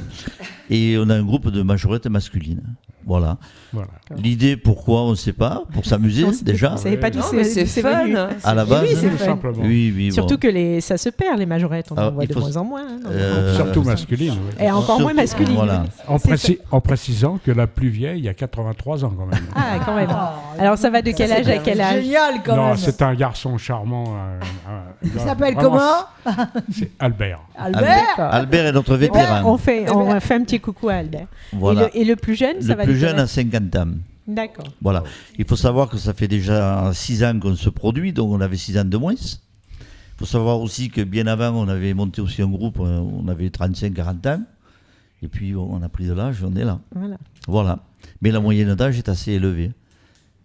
Et on a un groupe de majorettes masculines. Voilà. Voilà. L'idée, pourquoi, on ne sait pas. Pour s'amuser, déjà. Vous savez pas d'où Non, mais c'est fun. venu. À la Oui, base. c'est Tout fun. simplement. Oui, oui. Surtout bon. que ça se perd, les majorettes. On Ah, en voit il de faut- moins en moins. hein, dans le Euh, Surtout masculine. Oui. Et encore moins Surtout- masculine. Voilà. En précisant que la plus vieille, il y a 83 ans quand même. Ah, quand même. Alors, ça va de quel âge à quel âge? Génial quand Non, même. c'est un garçon charmant. Il s'appelle vraiment, comment? C'est Albert. Albert. Albert est notre Eh ben, vétéran. on fait un petit coucou à Albert. Voilà. Et le plus jeune, ça Le va plus de quel jeune a âge? 50 ans. D'accord. Voilà. Il faut savoir que ça fait déjà 6 ans qu'on se produit, donc on avait 6 ans de moins. Il faut savoir aussi que bien avant, on avait monté aussi un groupe, on avait 35-40 ans. Et puis on a pris de l'âge, on est là. Voilà. Voilà. Mais la moyenne d'âge est assez élevée.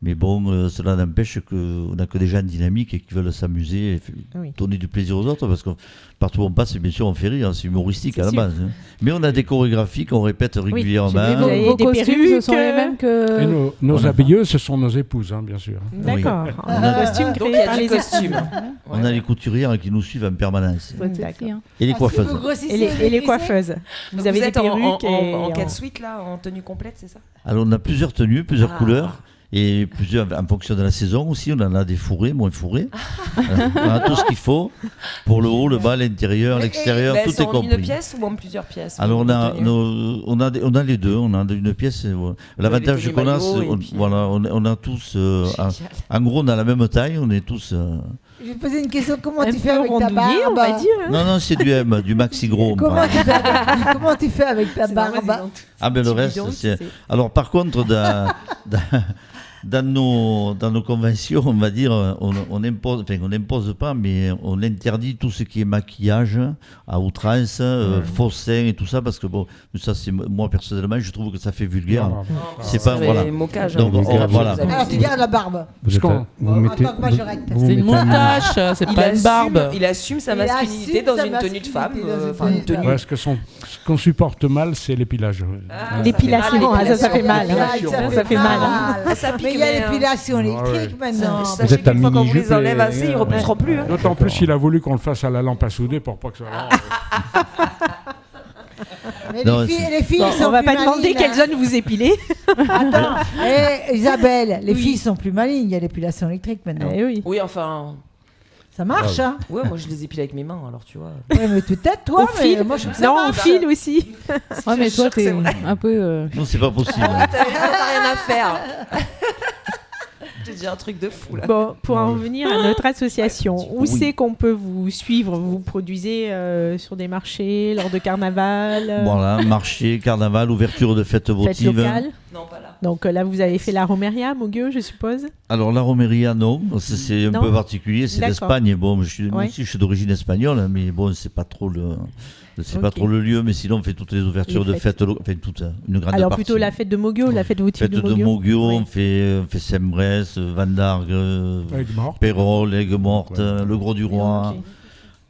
Mais bon, cela n'empêche qu'on n'a que des gens dynamiques et qui veulent s'amuser et Oui. donner du plaisir aux autres, parce que partout où on passe, bien sûr, on fait rire, c'est humoristique C'est à la sûr. base. hein. Mais on a des chorégraphies qu'on répète régulièrement. j'ai vu Vos, Vous avez vos des costumes, ce perruques, sont les mêmes Et que... nos Voilà. habilleuses, ce sont nos épouses, hein, bien sûr. D'accord. On a- Costume Donc, créé il y a par du les costume. On a les couturières qui nous suivent en permanence. Faut être sexy, hein. Et les Parce que coiffeuses. vous grossissez Et les coiffeuses. Vous avez des êtes en- perruques en et quatre suites, là, en tenue complète, c'est ça? Alors on a plusieurs tenues, plusieurs Ah. couleurs. Et plusieurs, en fonction de la saison aussi, on en a des fourrés, moins fourrés. On a tout ce qu'il faut pour le haut, le bas, l'intérieur, l'extérieur, tout est en compris. une pièce ou en plusieurs pièces? Alors on a les deux, on a une pièce. L'avantage les qu'on a, maillots, c'est et puis- on a tous, en gros on a la même taille, on est tous. Je vais te poser une question. Comment Un tu fais peu avec ta rondouillé, on barbe va dire. hein. Non, c'est du M, du maxi gros. on Comment parle. comment tu fais avec ta barbe? Ah ben le reste, c'est. Alors par contre, dans nos conventions, on va dire, on n'impose pas, mais on interdit tout ce qui est maquillage à outrance, faux seins et tout ça, parce que bon, ça c'est moi personnellement, je trouve que ça fait vulgaire. Non, C'est pas voilà. Moquage. Donc, voilà. Alors tu gardes la barbe. Vous qu'on- En tant que majorette. vous C'est une mettez un- moustache, c'est pas une barbe. Il assume sa Il masculinité assume dans sa une tenue de femme. masculinité dans une Enfin, tenue une de tenue. Ouais, ce qu'on supporte mal, c'est l'épilage. L'épilation, ah, ça fait mal. hein. Ça fait mal. hein. Ça pique, Mais il y a mais, l'épilation électrique ouais. maintenant. Sachez êtes à qu'une fois qu'on vous les mini-jupe enlève et- assez, ils ne repousseront plus. hein. D'autant plus qu'il a voulu qu'on le fasse à la lampe à souder pour pas que ça. Mais Non, les filles Bon, sont on va plus pas demander malines, quelle hein. zone vous épilez. Attends, Isabelle, les filles sont plus malines. Il y a l'épilation électrique maintenant. Eh oui. Oui, enfin. Ça marche, hein? Ouais, moi je les épile avec mes mains, alors tu vois. Ouais, mais peut-être toi, Au mais fil. moi je trouve que ça Non, on marche. file aussi. Ouais, mais toi, sûr que c'est t'es vrai. un peu. Non, c'est pas possible. T'as rien à faire. J'ai dit un truc de fou là. Bon, pour en revenir à notre association, où Oui. c'est qu'on peut vous suivre? Vous produisez sur des marchés, lors de carnaval, Voilà, marché, carnaval, ouverture de fêtes fêtes votives. locales. Non, pas là. Donc là, vous avez fait la Romeria, Mogueux, je suppose. Alors la Romeria, non, c'est un Non. peu particulier, c'est D'accord. l'Espagne. Bon, moi Ouais. aussi, je suis d'origine espagnole, hein, mais bon, c'est pas trop pas Ok. trop le lieu. Mais sinon, on fait toutes les ouvertures Les de fêtes, enfin toute une grande Alors partie. plutôt la fête de Mogueux, la fête votive Fête de Mogueux, Oui. on fait Sembrès, Vendargue, Avec mort. Pérol, Aigues-Mortes, le Gros du Roi. Ok.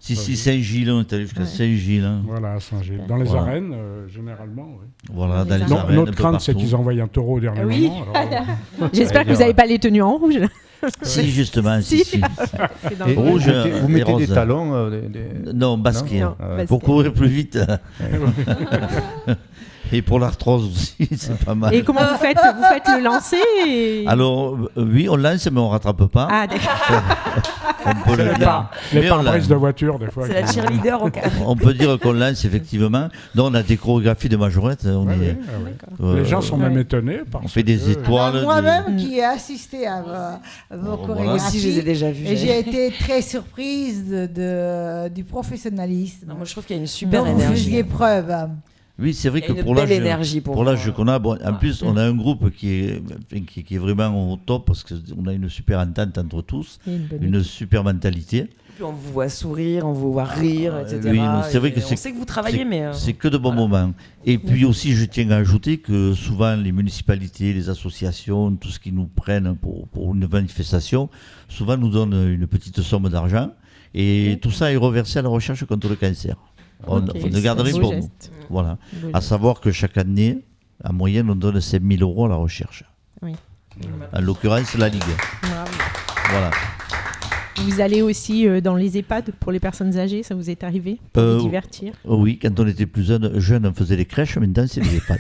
Si, Saint-Gilles, on est allé jusqu'à Ouais. Saint-Gilles. hein. Voilà, à Saint-Gilles. Dans les Voilà. arènes, généralement. Oui. Voilà, dans les arènes. arènes. Notre un peu crainte, c'est partout. qu'ils envoient un taureau au dernier Oui. moment. alors, J'espère que vous n'avez pas les tenues en rouge. Si, justement, Si. si. C'est dans Et le- Rouge, vous mettez et des rose. talons Non, basket. Non, Ah ouais. parce Pour que- courir plus vite. Et pour l'arthrose aussi, c'est pas mal. Et comment vous faites le lancer et- Alors, oui, on lance, mais on rattrape pas. Ah, d'accord. On peut le dire. les Mais on pare-brises lance. de voiture, des fois. C'est la qui- cheerleader au cas. On peut dire qu'on lance, effectivement. Donc, on a des chorégraphies de majorettes. On, Ouais, est, ouais, ouais. Les gens sont même étonnés. Parce on fait des que- étoiles. Moi-même des- qui ai assisté à vos Bon, voilà. Moi aussi, je les ai chorégraphies, déjà vus. et j'ai été très surprise du professionnalisme. Non, moi je trouve qu'il y a une super dont vous énergie. faisiez preuve. Oui, c'est vrai Il y que a une pour belle l'âge, énergie pour l'âge qu'on a, bon, en plus, on a un groupe qui est vraiment au top parce qu'on a une super entente entre tous, Il y a une bonne une super mentalité. Puis on vous voit sourire, on vous voit rire, etc. oui, mais c'est vrai Et que on sait que vous travaillez, mais. C'est que de bons moments. Et puis aussi, je tiens à ajouter que souvent, les municipalités, les associations, tout ce qui nous prennent pour une manifestation, souvent nous donnent une petite somme d'argent. Et tout ça est reversé à la recherche contre le cancer. On Ok, ne garderait c'est un pour beau nous. geste. Voilà. Beau À geste. savoir que chaque année, en moyenne, on donne 5 000 € à la recherche. Oui. En l'occurrence, la Ligue. Bravo. Voilà. Vous allez aussi dans les EHPAD pour les personnes âgées, ça vous est arrivé pour vous divertir? Oui, quand on était plus jeune, on faisait les crèches, maintenant c'est les EHPAD.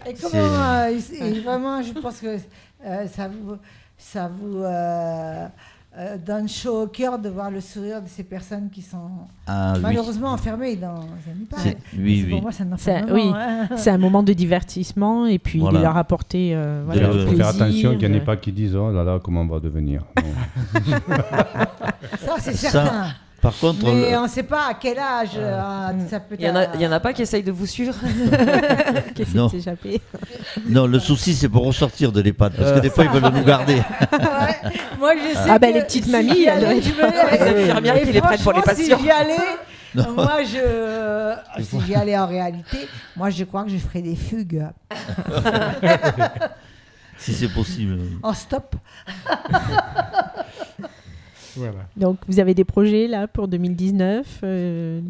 Et comment, et vraiment, je pense que ça vous donne chaud au cœur de voir le sourire de ces personnes qui sont Ah, oui. malheureusement enfermées dans un EHPAD. C'est- oui, C'est oui. Pour moi, c'est un C'est- enfermement. oui. hein. C'est un moment de divertissement et puis Voilà. de leur apporter voilà, De du Faut faire plaisir. attention qu'il n'y en ait pas qui disent oh là là, comment on va devenir. Non. Ça, c'est Ça, certain. Par contre, Mais on ne sait pas à quel âge ça peut Il y en a pas qui essayent de vous suivre. Qu'est-ce Non. qui s'est échappé? non, le souci c'est pour ressortir de l'EHPAD, parce que des fois ils veulent nous garder. Ouais. Moi, je sais Ah ben, que les petites si mamies, j'y elles allais, doivent je me- Les infirmières qui les prennent pour les franchement, patients. Si j'y allais, Non. moi, si j'y allais en réalité, moi, je crois que je ferais des fugues Si c'est possible. en stop. Voilà. Donc vous avez des projets là pour 2019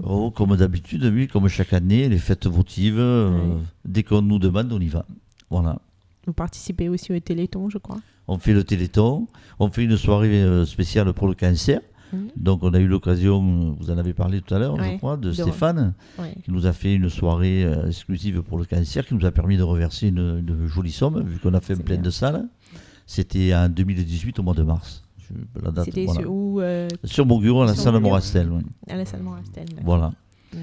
Oh, comme d'habitude, oui, comme chaque année, les fêtes votives, Ouais. dès qu'on nous demande, on y va. Voilà. Vous participez aussi au Téléthon, je crois. On fait le Téléthon, on fait une soirée spéciale pour le cancer. Donc on a eu l'occasion, vous en avez parlé tout à l'heure, je crois, de Stéphane, qui nous a fait une soirée exclusive pour le cancer, qui nous a permis de reverser une jolie somme, vu qu'on a fait plein de salles. C'était en 2018, au mois de mars. La date, C'était voilà. sur où Sur Montguron, à la salle Morastel. Oui. À la salle Morastel. Voilà.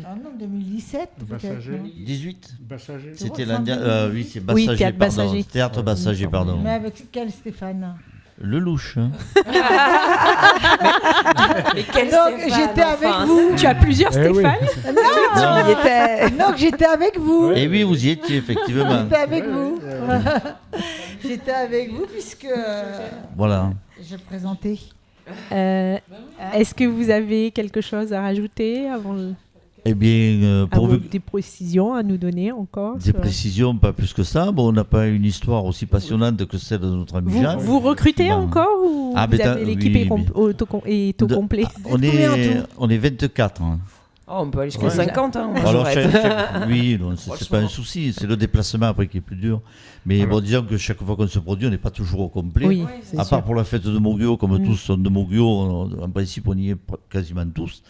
Ah non, 2017 peut-être. non 18 Bassager. C'était C'est oui, c'est Bassager, Théâtre pardon. Bassager. Théâtre Bassager, pardon. Mais avec quel Stéphane? Le louche. Hein. Mais quel Donc Stéphane, j'étais enfin. avec vous. Tu as plusieurs Stéphane Non, j'étais avec vous. Et oui, vous y étiez, effectivement. J'étais avec vous. J'étais avec vous puisque Voilà. je présentais. Est-ce que vous avez quelque chose à rajouter avant Eh bien, pourvu des précisions à nous donner encore des sur- précisions, pas plus que ça. Bon, on n'a pas une histoire aussi passionnante que celle de notre ami Vous, Jacques. vous recrutez Bon. encore ou Ah, vous mais avez l'équipe oui, est mais- est au complet On est 24. Hein. Oh, on peut aller jusqu'à Ouais. 50. Hein, moi, Alors, j'aurais- oui, non, c'est pas un souci. C'est le déplacement après qui est plus dur. Mais bon, disons que chaque fois qu'on se produit, on n'est pas toujours au complet. Oui, c'est à sûr. part pour la fête de Moguio, comme tous sont de Moguio, en principe, on y est quasiment tous.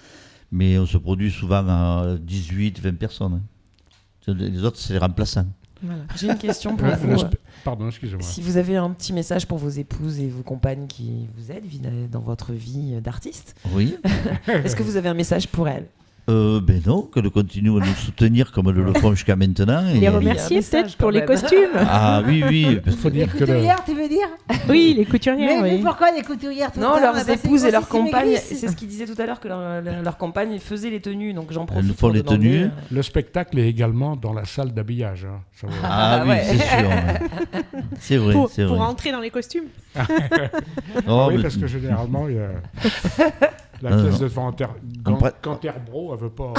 Mais on se produit souvent à 18, 20 personnes. Hein. Les autres, c'est les remplaçants. Voilà. J'ai une question pour vous. Pardon, excusez-moi. Si vous avez un petit message pour vos épouses et vos compagnes qui vous aident dans votre vie d'artiste, Oui. est-ce que vous avez un message pour elles? Ben non, qu'elles continuent à nous soutenir comme elles le font jusqu'à maintenant. Les Et- remercier message peut-être pour quand les même. costumes. Ah oui, oui. Il faut Les dire que le... couturières, tu veux dire? Oui, les couturières. Mais oui. pourquoi les couturières tout le Non, temps, leurs on a passé épouses une et leurs grossissime compagnes, église. c'est ce qu'ils disaient tout à l'heure, que leurs compagnes faisaient les tenues, donc j'en Elles profite. font pour les demander, tenues. Le spectacle est également dans la salle d'habillage. Hein. Ça va. Ah oui, ouais. c'est sûr. Ouais. C'est vrai, c'est Pour vrai. entrer dans les costumes. Oh, oui, mais- parce que généralement, il y a... la Non, pièce non. de Après- Canterbro, elle veut pas...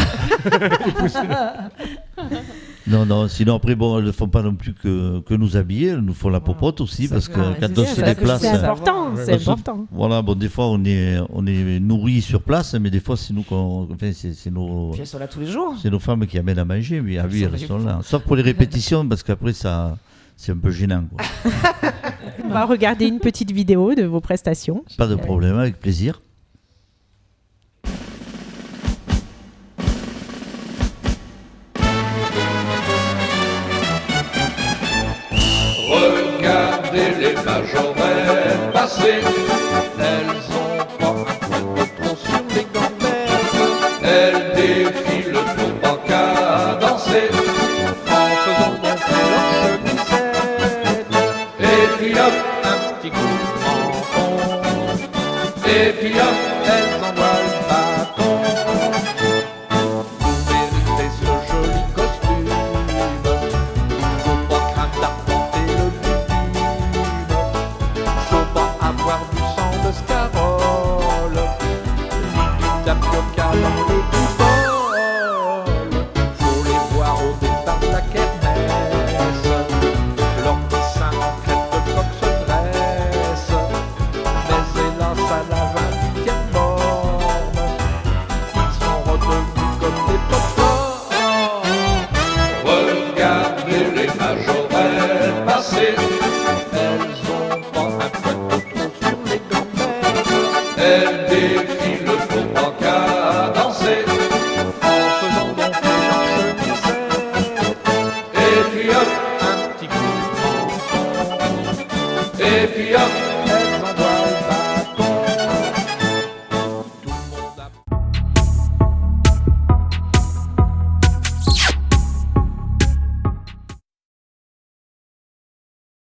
Non, non, sinon après, bon, elles ne font pas non plus que nous habiller, elles nous font la popote aussi, parce que Ah, quand c'est on bien, se ça, que déplace... C'est important, Ouais, c'est on se- important. Voilà, bon, des fois, on est nourris sur place, mais des fois, c'est nous qu'on... Enfin, c'est nos... Puis elles sont là tous les jours. C'est nos femmes qui amènent à manger, oui, ah oui, Elles elles sont sont là. Sauf pour les répétitions, parce qu'après, ça... C'est un peu gênant, quoi. On va regarder une petite vidéo de vos prestations. Pas de problème, avec plaisir. Regardez les majorettes passer, elles ont pas un coup de trop sur les gambettes. Elles défilent pour pas qu'à danser, en faisant gonfler leur chemisette. Et puis hop, un petit coup de crampon, et puis hop,